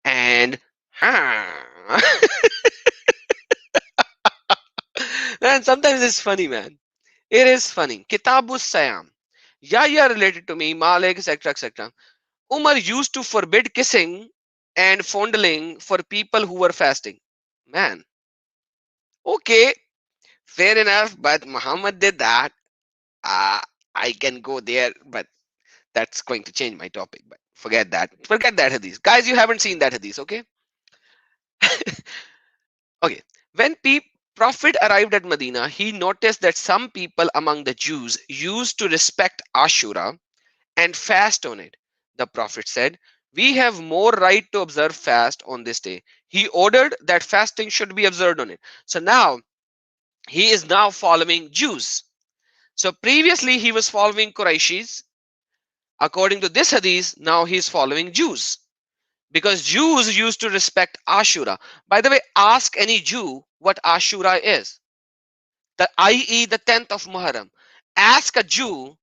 And huh. And sometimes it's funny, man. It is funny. Kitabus Sayam. Yahya related to me, Malik, etc. etc. Umar used to forbid kissing and fondling for people who were fasting. Man, okay, fair enough, but Muhammad did that. Uh, I can go there, but that's going to change my topic. But forget that. Forget that hadith. Guys, you haven't seen that hadith, okay? Okay. When Prophet arrived at Medina, he noticed that some people among the Jews used to respect Ashura and fast on it. The Prophet said, we have more right to observe fast on this day. He ordered that fasting should be observed on it. So now he is now following Jews. So previously he was following Quraishis. According to this hadith, now he is following Jews. Because Jews used to respect Ashura. By the way, ask any Jew what Ashura is, i.e., the 10th of Muharram. Ask a Jew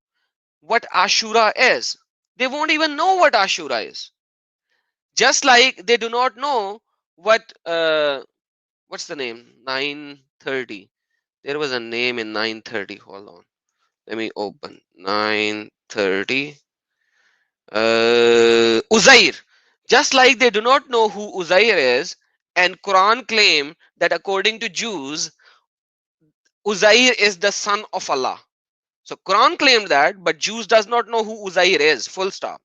what Ashura is. They won't even know what Ashura is. Just like they do not know what's the name? 930. There was a name in 930. Hold on. Let me open 930. Uzair. Just like they do not know who Uzair is, and Quran claim that according to Jews, Uzair is the son of Allah. So Quran claimed that, but Jews does not know who Uzair is. Full stop.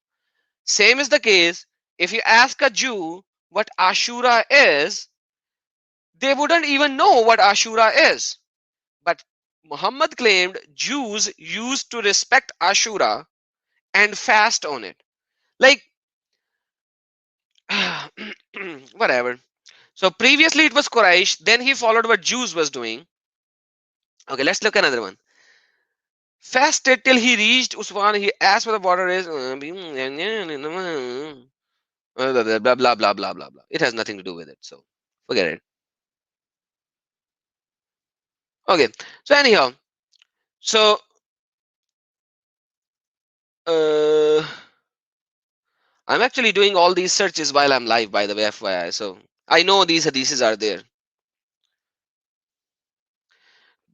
Same is the case if you ask a Jew what Ashura is, they wouldn't even know what Ashura is. But Muhammad claimed Jews used to respect Ashura and fast on it. Like, whatever. So previously it was Quraysh, then he followed what Jews was doing. Okay, let's look at another one. Fasted till he reached Usman. He asked what the border is. Blah blah blah blah blah blah. It has nothing to do with it, so forget it. Okay, so anyhow, so uh, I'm actually doing all these searches while I'm live, by the way, FYI. So I know these hadiths are there.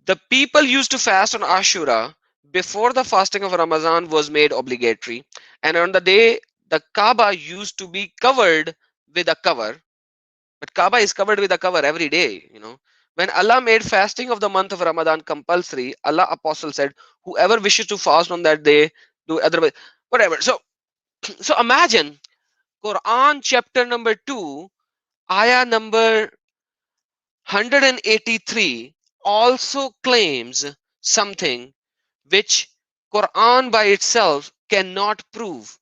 The people used to fast on Ashura before the fasting of Ramadan was made obligatory, and on the day the Kaaba used to be covered with a cover. But Kaaba is covered with a cover every day, you know. When Allah made fasting of the month of Ramadan compulsory, Allah apostle said, whoever wishes to fast on that day, do otherwise, whatever. So imagine Quran chapter number 2, ayah number 183 also claims something which Quran by itself cannot prove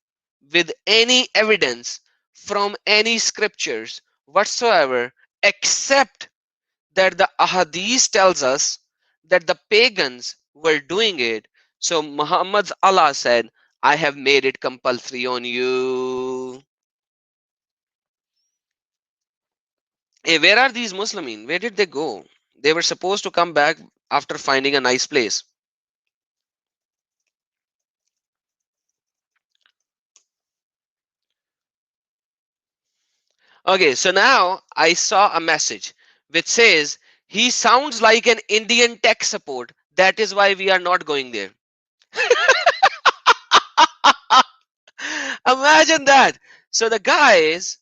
with any evidence from any scriptures whatsoever, except that the ahadith tells us that the pagans were doing it. So Muhammad's Allah said, I have made it compulsory on you. Hey, where are these Muslimin? Where did they go? They were supposed to come back after finding a nice place. Okay, so now I saw a message which says he sounds like an Indian tech support. That is why we are not going there. Imagine that. So the guys,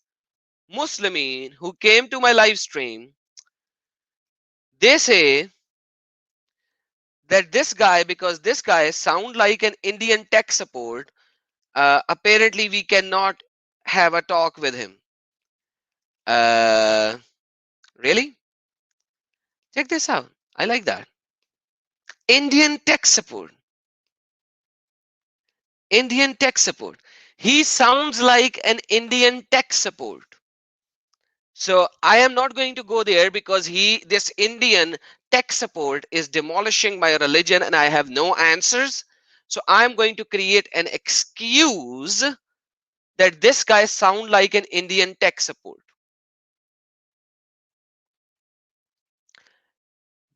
Muslimin, who came to my live stream, they say that this guy, because this guy sound like an Indian tech support, apparently we cannot have a talk with him. Uh, really? Check this out. I like that. Indian tech support. Indian tech support. He sounds like an Indian tech support. So I am not going to go there because this Indian tech support is demolishing my religion and I have no answers. So I'm going to create an excuse that this guy sound like an Indian tech support.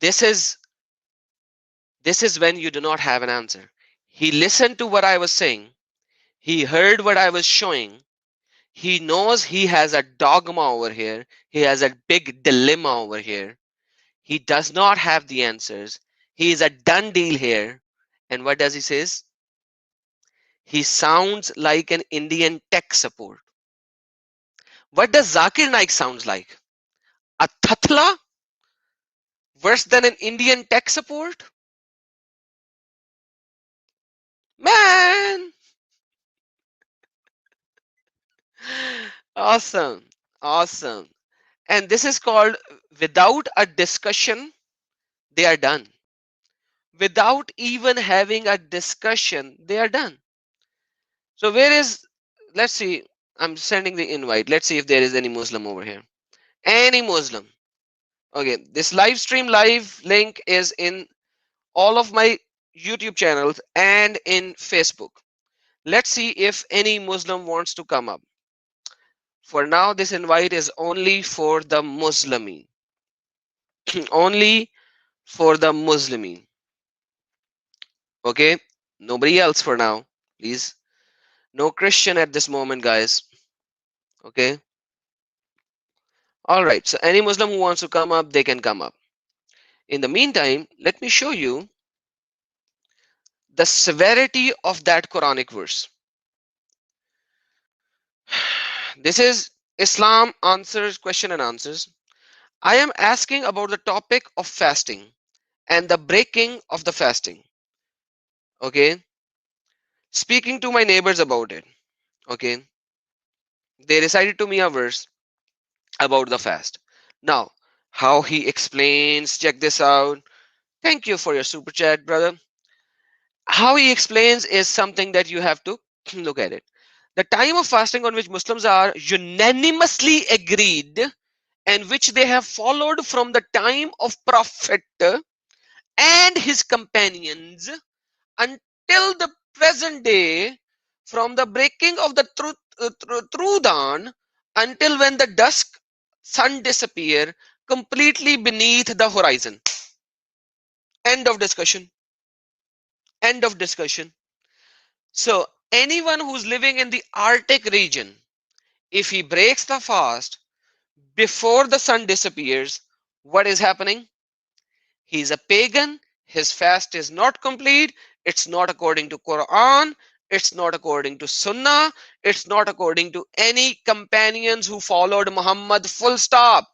This is this is when you do not have an answer. He listened to what I was saying. He heard what I was showing. He knows he has a dogma over here. He has a big dilemma over here. He does not have the answers. He is a done deal here. And what does he says? He sounds like an Indian tech support. What does Zakir Naik sounds like? A Thatla worse than an Indian tech support? Man! Awesome. Awesome. And this is called without a discussion, they are done. Without even having a discussion, they are done. So where is, let's see, I'm sending the invite. Let's see if there is any Muslim over here. Any Muslim. Okay, this live stream live link is in all of my YouTube channels and in Facebook. Let's see if any Muslim wants to come up. For now, this invite is only for the Muslimin. Only for the Muslimin. Okay, nobody else for now, please. No Christian at this moment, guys. Okay. All right. So any Muslim who wants to come up, they can come up. In the meantime, let me show you the severity of that Quranic verse. This is Islam answers, question and answers. I am asking about the topic of fasting and the breaking of the fasting. Okay. Speaking to my neighbors about it. Okay. They recited to me a verse about the fast. Now, how he explains, check this out. Thank you for your super chat, brother. How he explains is something that you have to look at it. The time of fasting on which Muslims are unanimously agreed and which they have followed from the time of Prophet and his companions until the present day, from the breaking of the true dawn until when the dusk sun disappear completely beneath the horizon. End of discussion. End of discussion. So anyone who's living in the Arctic region, if he breaks the fast before the sun disappears, what is happening? He's a pagan. His fast is not complete. It's not according to Quran. It's not according to Sunnah. It's not according to any companions who followed Muhammad. Full stop.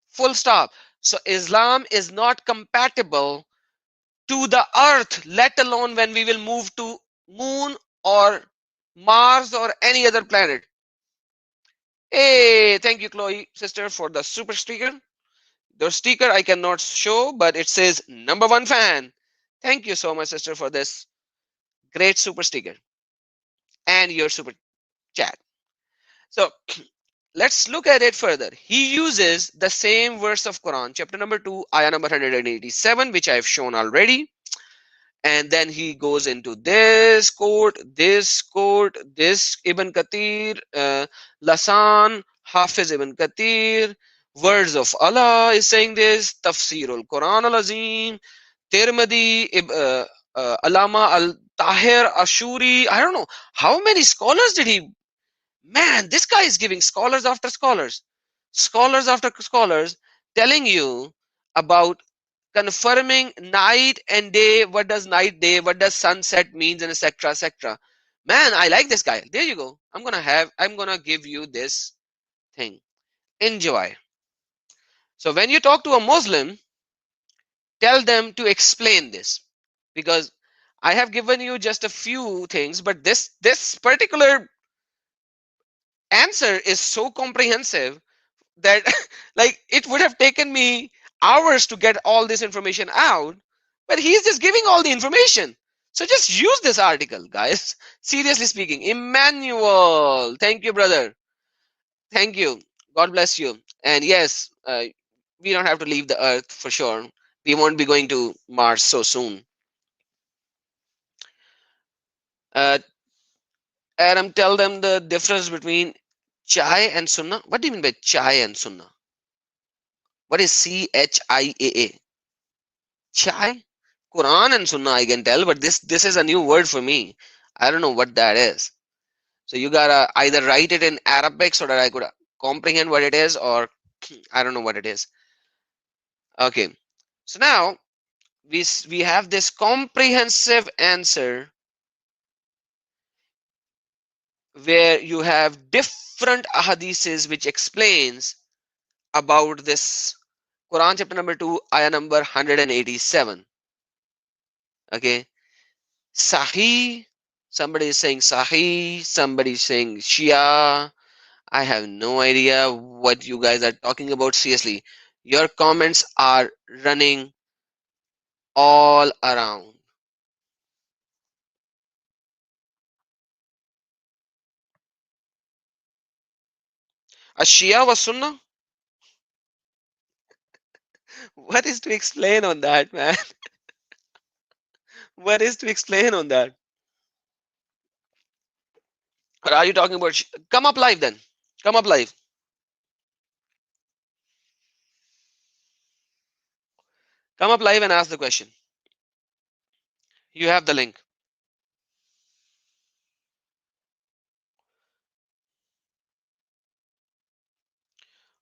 Full stop. So Islam is not compatible to the earth, let alone when we will move to moon or Mars or any other planet. Hey, thank you, Chloe, sister, for the super sticker. The sticker I cannot show, but it says number one fan. Thank you so much, sister, for this great super sticker and your super chat. So let's look at it further. He uses the same verse of Quran, chapter number 2, ayah number 187, which I've shown already. And then he goes into this Ibn Kathir, Lasan, Hafiz Ibn Kathir, words of Allah is saying this, Tafsirul Quran al Azim, Tirmidhi, Alama al Tahir Ashuri. I don't know how many scholars did he. Man, this guy is giving scholars after scholars after scholars, telling you about confirming night and day. What does night, day, what does sunset means, and etc, etc. Man, I like this guy. There you go. I'm gonna give you this thing. Enjoy. So when you talk to a Muslim, tell them to explain this, because I have given you just a few things, but this particular answer is so comprehensive that like it would have taken me hours to get all this information out, but he's just giving all the information. So just use this article, guys. Seriously speaking, Emmanuel, thank you, brother. Thank you. God bless you. And yes, we don't have to leave the earth for sure. We won't be going to Mars so soon. uh, Adam, tell them the difference between chai and sunnah. What do you mean by chai and sunnah? What is CHIAA? Chai? Quran and Sunnah I can tell, but this is a new word for me. I don't know what that is. So you gotta either write it in Arabic so that I could comprehend what it is, or I don't know what it is. Okay. So now we have this comprehensive answer where you have different ahadiths which explains about this Quran chapter number 2, ayah number 187. Okay. Sahih, somebody is saying Sahih, somebody is saying Shia. I have no idea what you guys are talking about. Seriously, your comments are running all around. A Shia was Sunnah? What is to explain on that, man? What is to explain on that? Or are you talking about? Come up live then. Come up live. Come up live and ask the question. You have the link.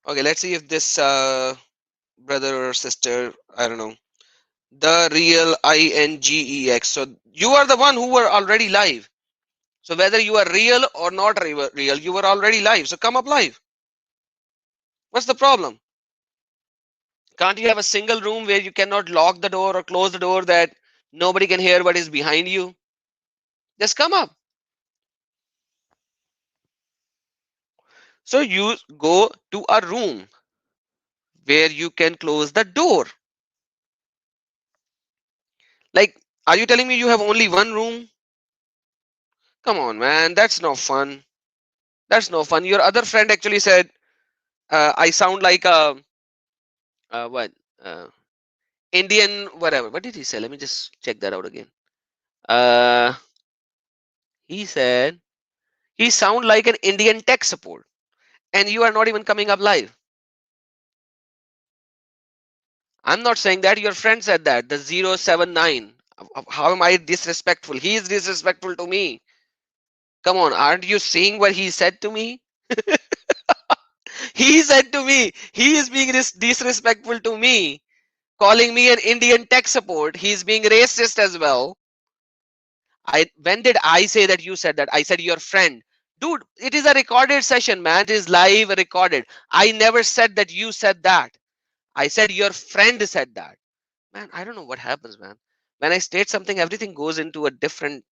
Okay, let's see if this brother or sister, I don't know, the real INGEX. So you are the one who were already live. So whether you are real or not real, you were already live. So come up live. What's the problem? Can't you have a single room where you cannot lock the door or close the door that nobody can hear what is behind you? Just come up. So you go to a room where you can close the door. Like, are you telling me you have only one room? Come on, man. That's no fun. That's no fun. Your other friend actually said, I sound like a, what? Uh, Indian, whatever. What did he say? Let me just check that out again. Uh, he said, he sound like an Indian tech support, and you are not even coming up live. I'm not saying that. Your friend said that. The 079. How am I disrespectful? He is disrespectful to me. Come on, aren't you seeing what he said to me? He said to me, he is being disrespectful to me, calling me an Indian tech support. He's being racist as well. When did I say that you said that? I said your friend. Dude, it is a recorded session, man. It is live recorded. I never said that you said that. I said your friend said that. Man, I don't know what happens, man. When I state something, everything goes into a different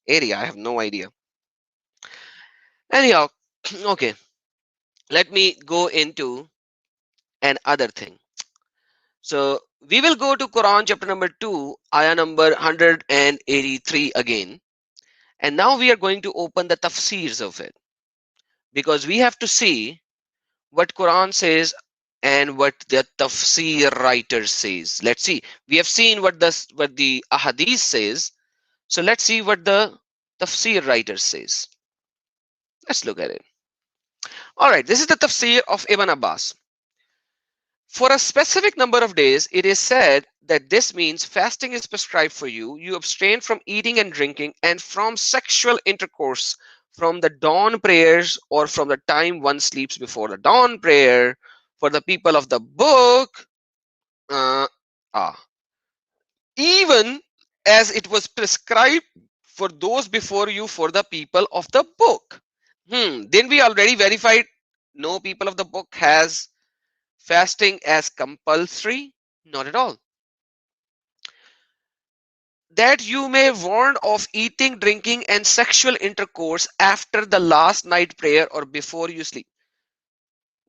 area. I have no idea. Anyhow, okay, let me go into another thing. So we will go to Quran chapter number 2, ayah number 183 again. And now we are going to open the tafsirs of it, because we have to see what Quran says and what the tafsir writer says. Let's see. We have seen what the ahadith says. So let's see what the tafsir writer says. Let's look at it. All right, this is the tafsir of Ibn Abbas. For a specific number of days, it is said that this means fasting is prescribed for you. You abstain from eating and drinking and from sexual intercourse from the dawn prayers or from the time one sleeps before the dawn prayer. For the people of the book, uh, ah, even as it was prescribed for those before you for the people of the book. Didn't we already verified no people of the book has fasting as compulsory? Not at all. That you may warn of eating, drinking, and sexual intercourse after the last night prayer or before you sleep.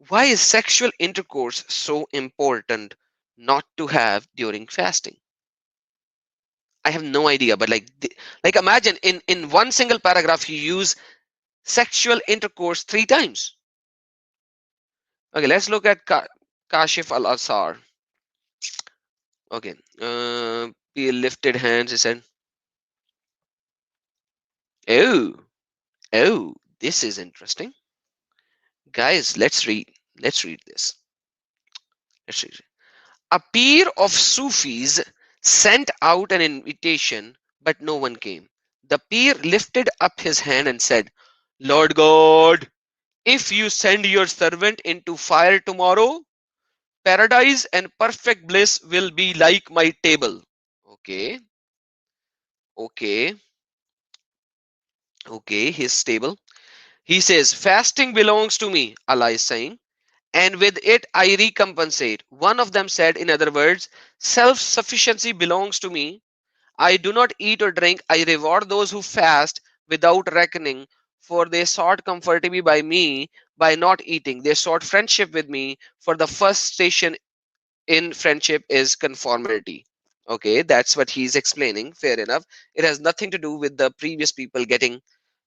Why is sexual intercourse so important not to have during fasting? I have no idea, but like imagine in one single paragraph you use sexual intercourse 3 times. Okay, let's look at Kashif al-Asar. Okay, be lifted hands. He said, "Oh, oh, this is interesting, guys. Let's read this. Let's read it. A peer of Sufis sent out an invitation, but no one came. The peer lifted up his hand and said, 'Lord God, if you send your servant into fire tomorrow, paradise and perfect bliss will be like my table.'" Okay, okay, okay, his table. He says, "Fasting belongs to me," Allah is saying, "and with it I recompensate." One of them said, in other words, "Self sufficiency belongs to me. I do not eat or drink. I reward those who fast without reckoning, for they sought comfortably by me by not eating. They sought friendship with me, for the first station in friendship is conformity." Okay, that's what he's explaining. Fair enough. It has nothing to do with the previous people getting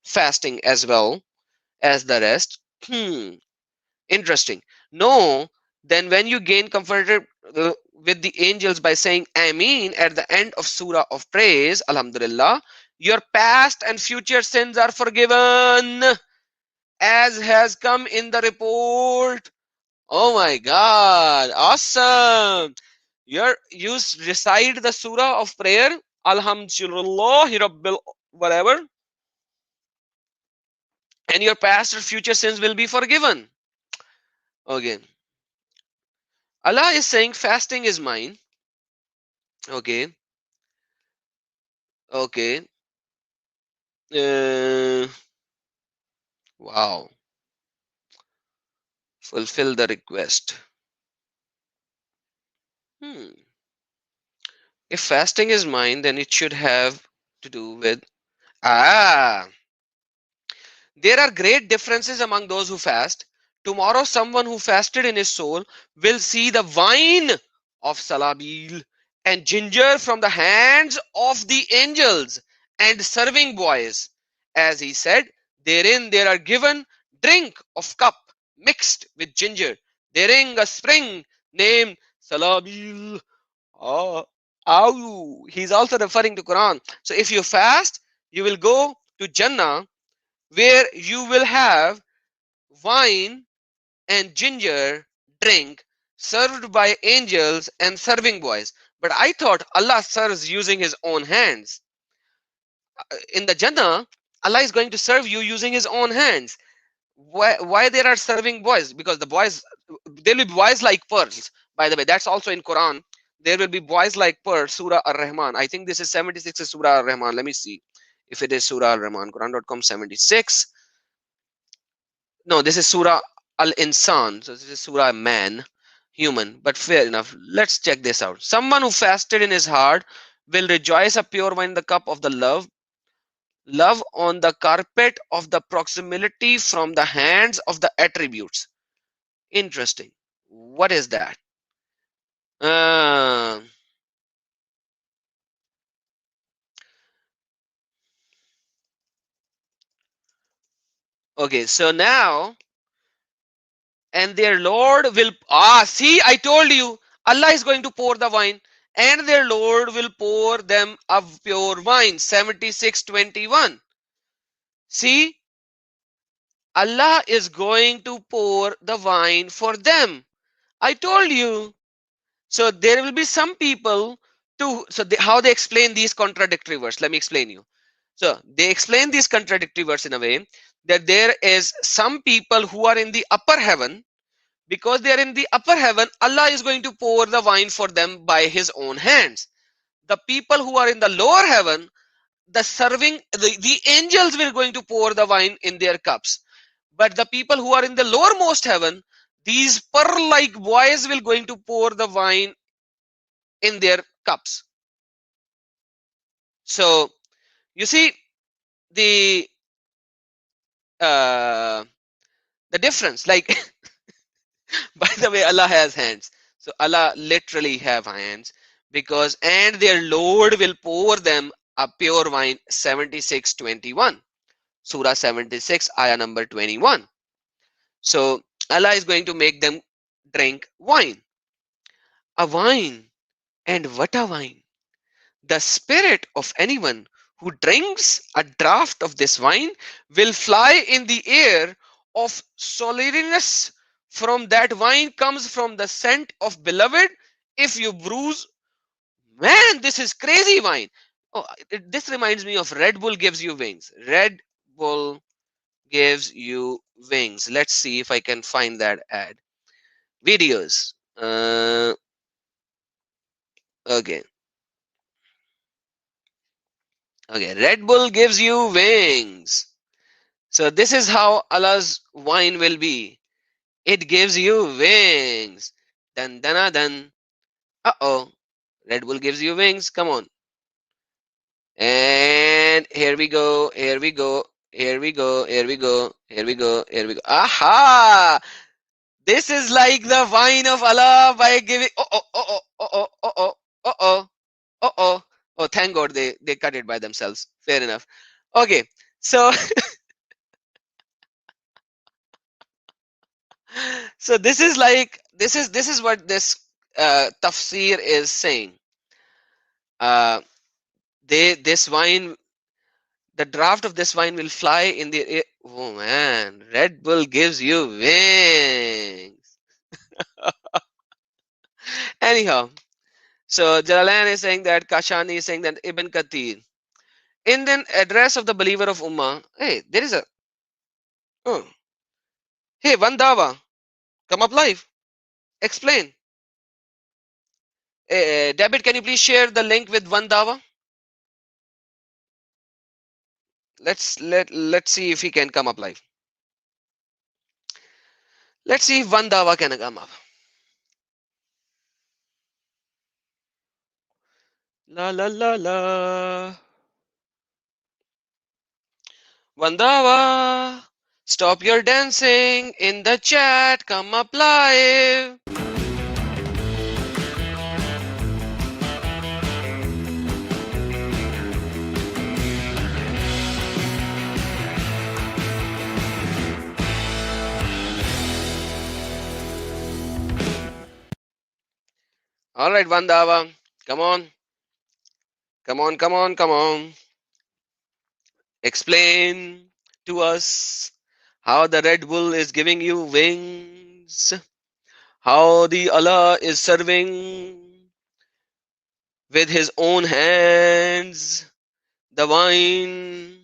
fasting as well as the rest. Interesting. No, then when you gain comfort with the angels by saying Ameen at the end of Surah of Praise, Alhamdulillah, your past and future sins are forgiven, as has come in the report. Oh my God, awesome. You recite the Surah of prayer, Alhamdulillah, Rabbil whatever, and your past or future sins will be forgiven. Okay. Allah is saying fasting is mine. Okay. Okay. Uh, wow. Fulfill the request. Hmm. If fasting is mine, then it should have to do with. Ah. There are great differences among those who fast. Tomorrow, someone who fasted in his soul will see the wine of Salabil and ginger from the hands of the angels and serving boys. As he said, therein there are given drink of cup mixed with ginger, therein a spring named Salabil. Oh, he's also referring to Quran. So if you fast, you will go to Jannah, where you will have wine and ginger drink served by angels and serving boys. But I thought Allah serves using his own hands. In the Jannah, Allah is going to serve you using his own hands. Why there are serving boys? Because the boys, there will be boys like pearls. By the way, that's also in Quran. There will be boys like pearls, Surah Ar-Rahman. I think this is 76 Surah Ar-Rahman. Let me see. If it is Surah Al Rahman, Quran.com 76. No, this is Surah Al Insan. So this is Surah man, human. But fair enough. Let's check this out. Someone who fasted in his heart will rejoice a pure wine in the cup of the love on the carpet of the proximity from the hands of the attributes. Interesting. What is that? Uh, okay, so now, and their Lord will, see, I told you, Allah is going to pour the wine, and their Lord will pour them of pure wine. 76:21. See, Allah is going to pour the wine for them. I told you. So there will be some people to, so how they explain these contradictory words. Let me explain you. So they explain these contradictory words in a way that there is some people who are in the upper heaven. Because they are in the upper heaven, Allah is going to pour the wine for them by his own hands. The people who are in the lower heaven, the angels will going to pour the wine in their cups. But the people who are in the lowermost heaven, these pearl-like boys will going to pour the wine in their cups. So you see the uh, the difference. Like, by the way, Allah has hands. So Allah literally have hands, because and their Lord will pour them a pure wine. 76:21. Surah 76, ayah number 21. So Allah is going to make them drink wine. A wine, and what a wine! The spirit of anyone who drinks a draught of this wine will fly in the air of solidarity. From that wine comes from the scent of beloved. If you bruise, man, this is crazy wine. Oh, this reminds me of Red Bull gives you wings. Red Bull gives you wings. Let's see if I can find that ad. Videos. Okay. Okay. Red Bull gives you wings. So this is how Allah's wine will be. It gives you wings. Dun dun dun. Uh-oh. Red Bull gives you wings. Come on. And here we go. Here we go. Here we go. Here we go. Here we go. Here we go. Aha! This is like the wine of Allah by giving. Oh oh oh oh oh oh oh oh oh oh oh. Oh, thank God they cut it by themselves. Fair enough. Okay. So so this is like this is what this tafsir is saying. Uh, this wine, the draft of this wine will fly in the air. Oh man, Red Bull gives you wings. Anyhow, so Jalalan is saying that, Kashani is saying that, Ibn Kathir. In the address of the believer of Ummah, hey, there is a, oh, hey, one dawa, come up live, explain. David, can you please share the link with one dawa? Let's see if he can come up live. Let's see if one dawa can come up. La la la la. One dawa. Stop your dancing in the chat. Come up live. All right, one dawa. Come on. Come on, come on, come on. Explain to us how the Red Bull is giving you wings. How the Allah is serving with his own hands the wine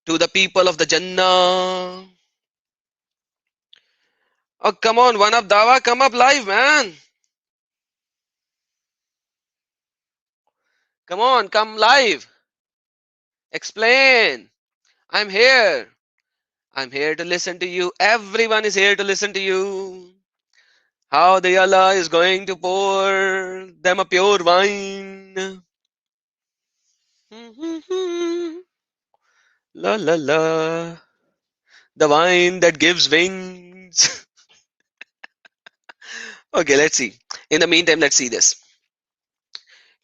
to the people of the Jannah. Oh, come on, one up Dawa, come up live, man. Come on, come live. Explain. I'm here. I'm here to listen to you. Everyone is here to listen to you. How the Allah is going to pour them a pure wine. La la la. The wine that gives wings. Okay, let's see. In the meantime, let's see this.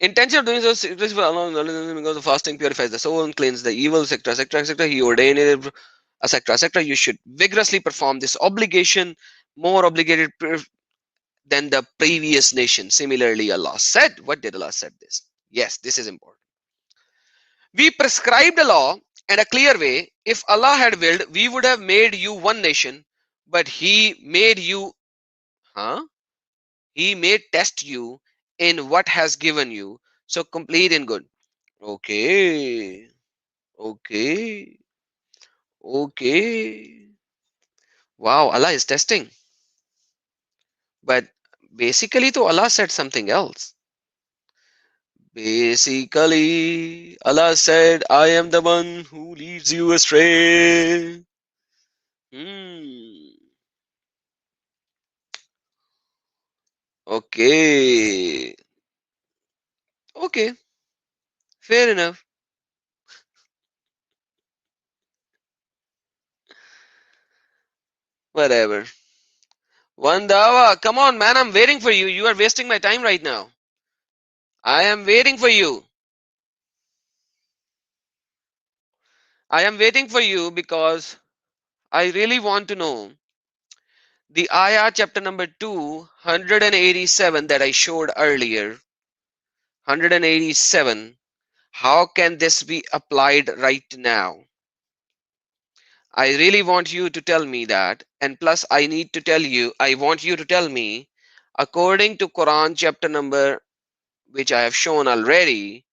Intention of doing so is for Allah because the fasting purifies the soul and cleans the evil, etc., etc., etc. He ordained it, etc., etc. You should vigorously perform this obligation, more obligated than the previous nation. Similarly, Allah said, what did Allah said this? Yes, this is important. We prescribed a law and a clear way. If Allah had willed, we would have made you one nation, but He made you, huh? He may test you in what has given you. So complete in good. Okay. Okay. Okay. Wow, Allah is testing. But basically, to Allah said something else. Basically, Allah said, I am the one who leads you astray. Hmm. Okay. Okay. Fair enough. Whatever. Wandawa, come on, man. I'm waiting for you. You are wasting my time right now. I am waiting for you. I am waiting for you because I really want to know the ayah chapter number 287 that I showed earlier. 187. How can this be applied right now? I really want you to tell me that. And plus, I want you to tell me, according to Quran chapter number, which I have shown already,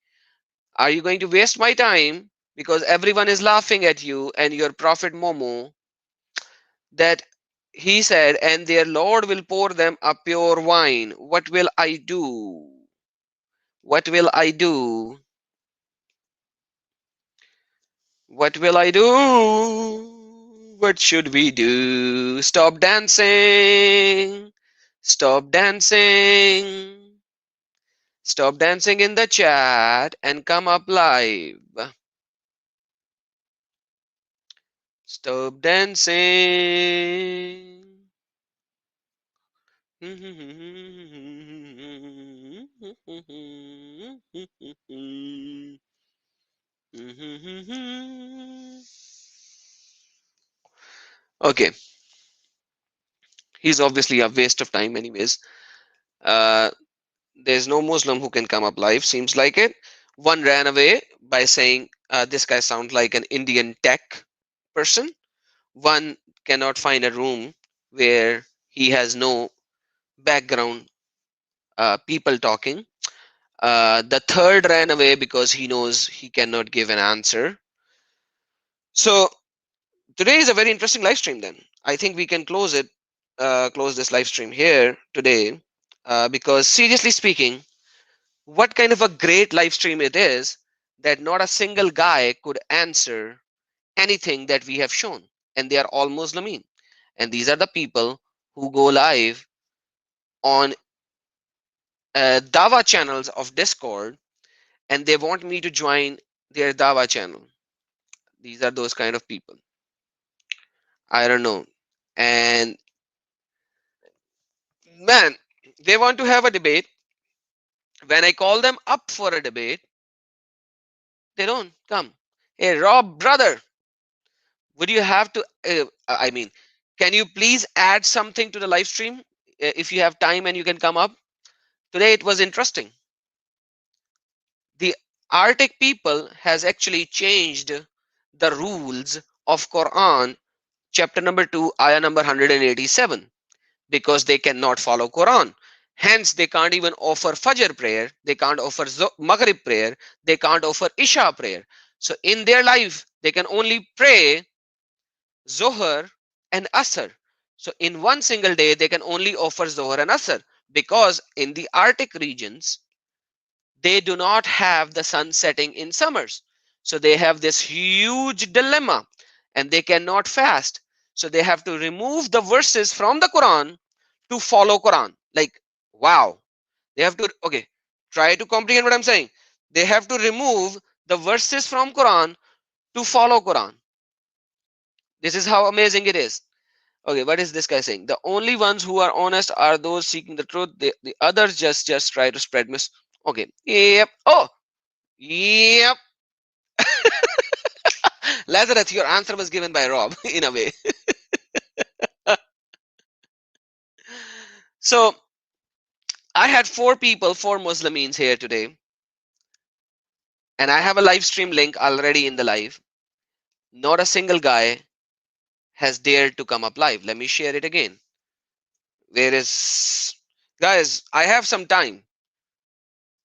are you going to waste my time? Because everyone is laughing at you and your Prophet Momo, that he said, and their Lord will pour them a pure wine. What will I do? What will I do? What will I do? What should we do? Stop dancing. Stop dancing. Stop dancing in the chat and come up live. Stop dancing. Okay, he's obviously a waste of time, anyways. Uh, there's no Muslim who can come up live, seems like it. One ran away by saying, this guy sounds like an Indian tech person. One cannot find a room where he has no background people talking. The third ran away because he knows he cannot give an answer. So today is a very interesting live stream then. I think we can close this live stream here today, because seriously speaking, what kind of a great live stream it is that not a single guy could answer anything that we have shown, and they are all Muslimin. And these are the people who go live on Dawa channels of Discord, and they want me to join their Dawa channel. These are those kind of people. I don't know. And man, they want to have a debate. When I call them up for a debate, they don't come. Hey, Rob, brother, would you have to? I mean, can you please add something to the live stream if you have time and you can come up? Today it was interesting. The Arctic people has actually changed the rules of Quran, chapter number 2, ayah number 187, because they cannot follow Quran. Hence, they can't even offer Fajr prayer. They can't offer Maghrib prayer. They can't offer Isha prayer. So in their life, they can only pray Zohar and Asr. So in one single day, they can only offer Zohar and Asr, because in the Arctic regions, they do not have the sun setting in summers. So they have this huge dilemma and they cannot fast. So they have to remove the verses from the Quran to follow Quran. Like, wow. They have to, okay, try to comprehend what I'm saying. They have to remove the verses from Quran to follow Quran. This is how amazing it is. Okay, what is this guy saying? The only ones who are honest are those seeking the truth. The others just try to spread mis. Okay. Yep. Oh. Yep. Lazarus, your answer was given by Rob in a way. So I had four people, four Muslims here today, and I have a live stream link already in the live. Not a single guy has dared to come up live. Let me share it again. Where is, guys? I have some time.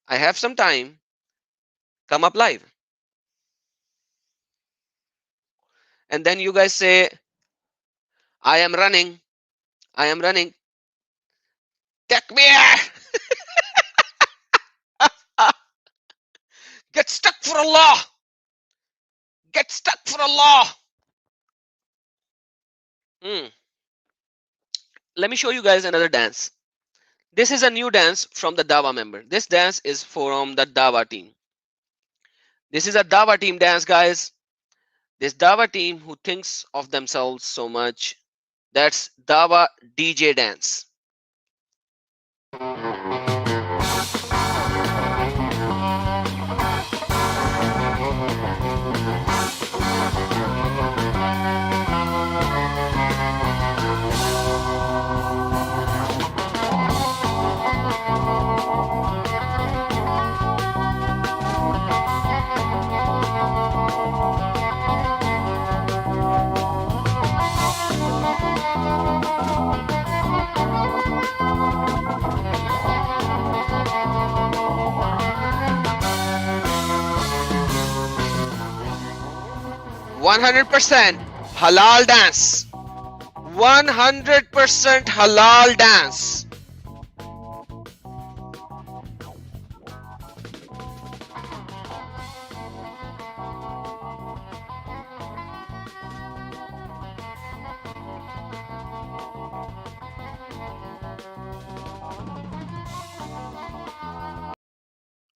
I have some time. Come up live. And then you guys say, I am running. I am running. Takbir! Get stuck for Allah! Get stuck for Allah! Hmm. Let me show you guys another dance. This is a new dance from the Dawa member. This dance is from the Dawa team. This is a Dawa team dance, guys. This Dawa team who thinks of themselves so much. That's Dawa DJ dance. 100% halal dance. 100% halal dance.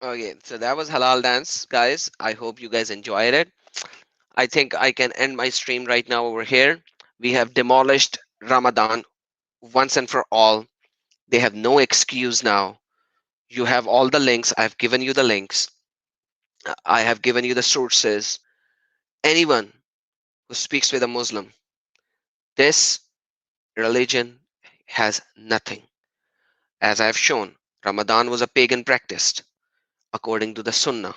Okay, so that was halal dance, guys. I hope you guys enjoyed it. I think I can end my stream right now over here. We have demolished Ramadan once and for all. They have no excuse now. You have all the links. I've given you the links. I have given you the sources. Anyone who speaks with a Muslim, this religion has nothing. As I've shown, Ramadan was a pagan practice according to the Sunnah.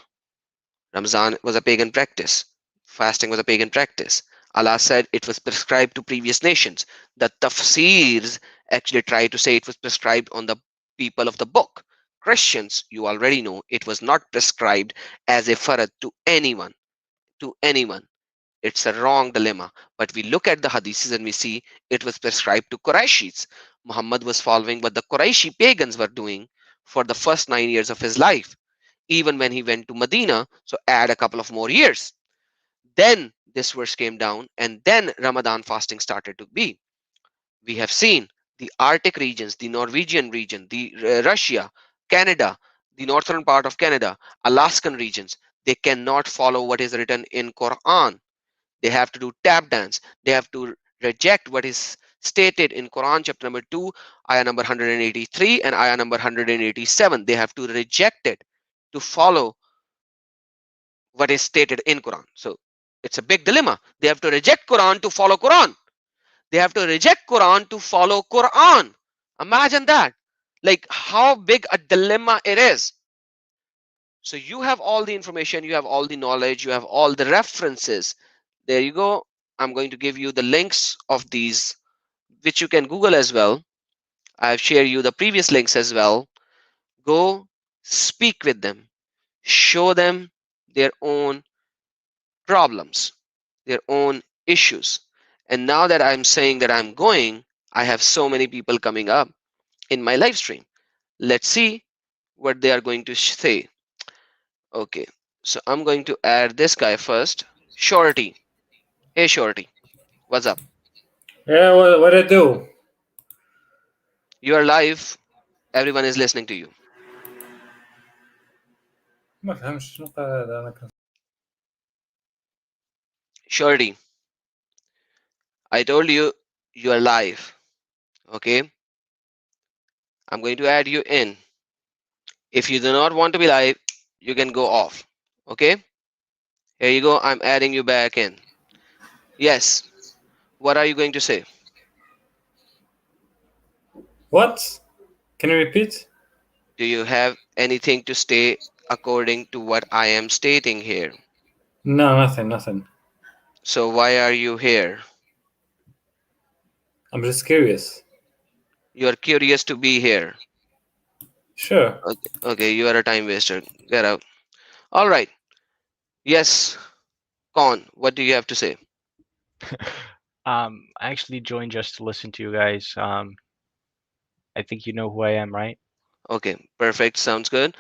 Ramzan was a pagan practice. Fasting was a pagan practice. Allah said it was prescribed to previous nations. The tafsirs actually try to say it was prescribed on the people of the book. Christians, you already know, it was not prescribed as a farad to anyone. To anyone. It's a wrong dilemma. But we look at the hadiths and we see it was prescribed to Qurayshis. Muhammad was following what the Qurayshi pagans were doing for the first 9 years of his life. Even when he went to Medina, so add a couple of more years. Then this verse came down, and then Ramadan fasting started to be. We have seen the Arctic regions, the Norwegian region, the Russia, Canada, the northern part of Canada, Alaskan regions. They cannot follow what is written in Quran. They have to do tap dance. They have to reject what is stated in Quran chapter number 2, ayah number 183 and ayah number 187. They have to reject it to follow what is stated in Quran. So it's a big dilemma. They have to reject Quran to follow Quran. They have to reject Quran to follow Quran. Imagine that. Like how big a dilemma it is. So you have all the information, you have all the knowledge, you have all the references. There you go. I'm going to give you the links of these, which you can Google as well. I've shared you the previous links as well. Go speak with them, show them their own problems, their own issues. And now that I'm saying that I'm going, I have so many people coming up in my live stream. Let's see what they are going to say. Okay, So I'm going to add this guy first. Shorty. Hey Shorty, what's up? Yeah, what I do? You are live. Everyone is listening to you. ما فهمش شنو قال هذا انا Shorty, I told you you are live. Okay, I'm going to add you in. If you do not want to be live, you can go off. Okay, here you go. I'm adding you back in. Yes. What are you going to say? What? Can you repeat? Do you have anything to say according to what I am stating here? No, nothing. So why are you here? I'm just curious. You are curious to be here. Sure. Okay, you are a time waster. Get out. All right. Yes, Con, what do you have to say? I actually joined just to listen to you guys. I think you know who I am, right? Okay, perfect. Sounds good.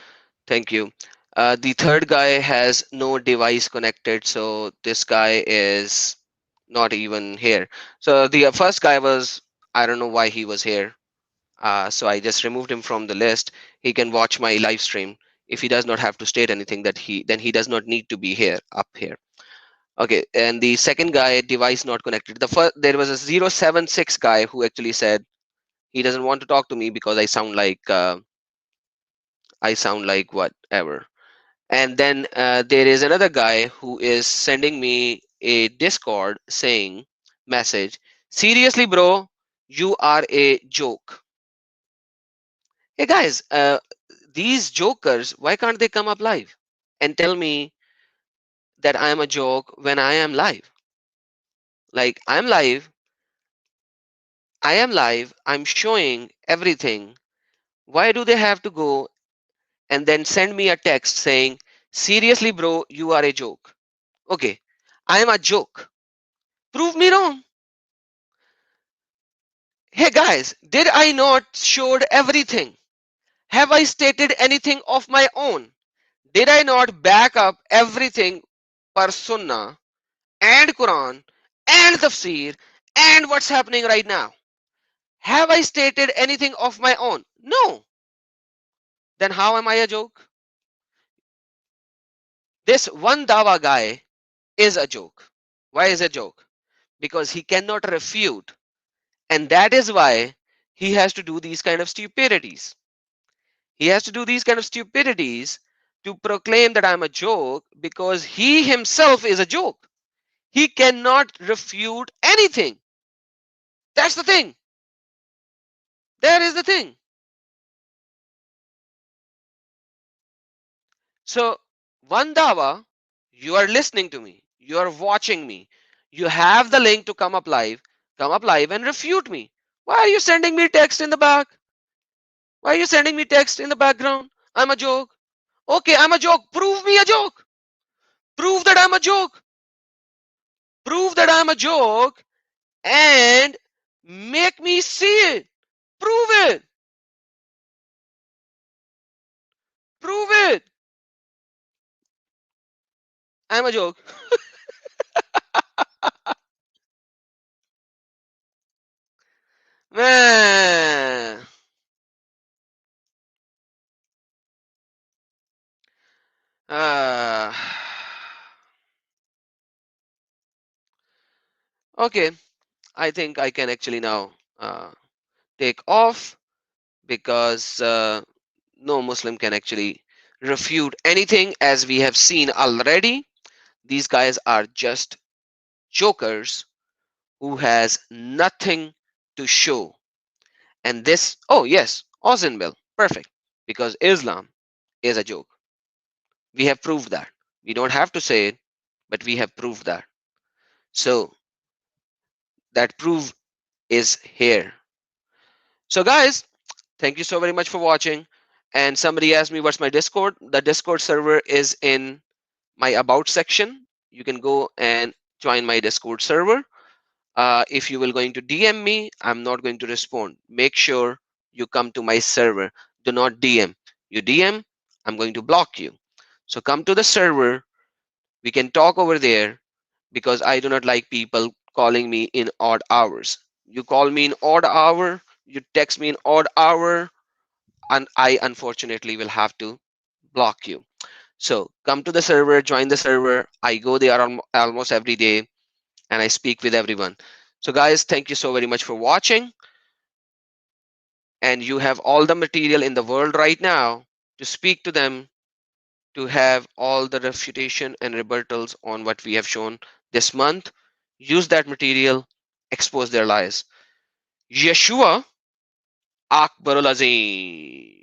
Thank you. The third guy has no device connected, so this guy is not even here. So the first guy was, I don't know why he was here. So I just removed him from the list. He can watch my live stream. If he does not have to state anything, that then he does not need to be here up here. Okay, and the second guy, device not connected. The first, there was a 076 guy who actually said he doesn't want to talk to me because I sound like whatever. And then there is another guy who is sending me a Discord saying message, seriously bro, you are a joke. Hey guys, these jokers, why can't they come up live and tell me that I am a joke when I am live? Like I'm showing everything. Why do they have to go and then send me a text saying, seriously bro, you are a joke? Okay, I am a joke. Prove me wrong. Hey guys, did I not showed everything? Have I stated anything of my own? Did I not back up everything per sunnah and Quran and tafsir and what's happening right now? Have I stated anything of my own? No. Then how am I a joke? This one dawa guy is a joke. Why is a joke? Because he cannot refute, and that is why he has to do these kind of stupidities. He has to do these kind of stupidities to proclaim that I'm a joke because he himself is a joke. He cannot refute anything. That's the thing. That is the thing. So, one dawa, you are listening to me, you are watching me, you have the link to come up live and refute me. Why are you sending me text in the back? Why are you sending me text in the background? I'm a joke. Okay, I'm a joke. Prove me a joke. Prove that I'm a joke. Prove that I'm a joke and make me see it. Prove it. Prove it. I'm a joke. Man. Uh, okay, I think I can actually now take off because no Muslim can actually refute anything, as we have seen already. These guys are just jokers who has nothing to show. And this, oh yes, Ozenville, perfect, because Islam is a joke. We have proved that. We don't have to say it, but we have proved that. So that proof is here. So guys, thank you so very much for watching. And somebody asked me what's my Discord. The Discord server is in my about section. You can go and join my Discord server. If you will going to DM me, I'm not going to respond. Make sure you come to my server. Do not DM. You DM, I'm going to block you. So come to the server. We can talk over there because I do not like people calling me in odd hours. You call me in odd hour, you text me in odd hour, and I unfortunately will have to block you. So come to the server, join the server. I go there almost every day and I speak with everyone. So guys, thank you so very much for watching. And you have all the material in the world right now to speak to them, to have all the refutation and rebuttals on what we have shown this month. Use that material, expose their lies. Yeshua Akbarul Azim.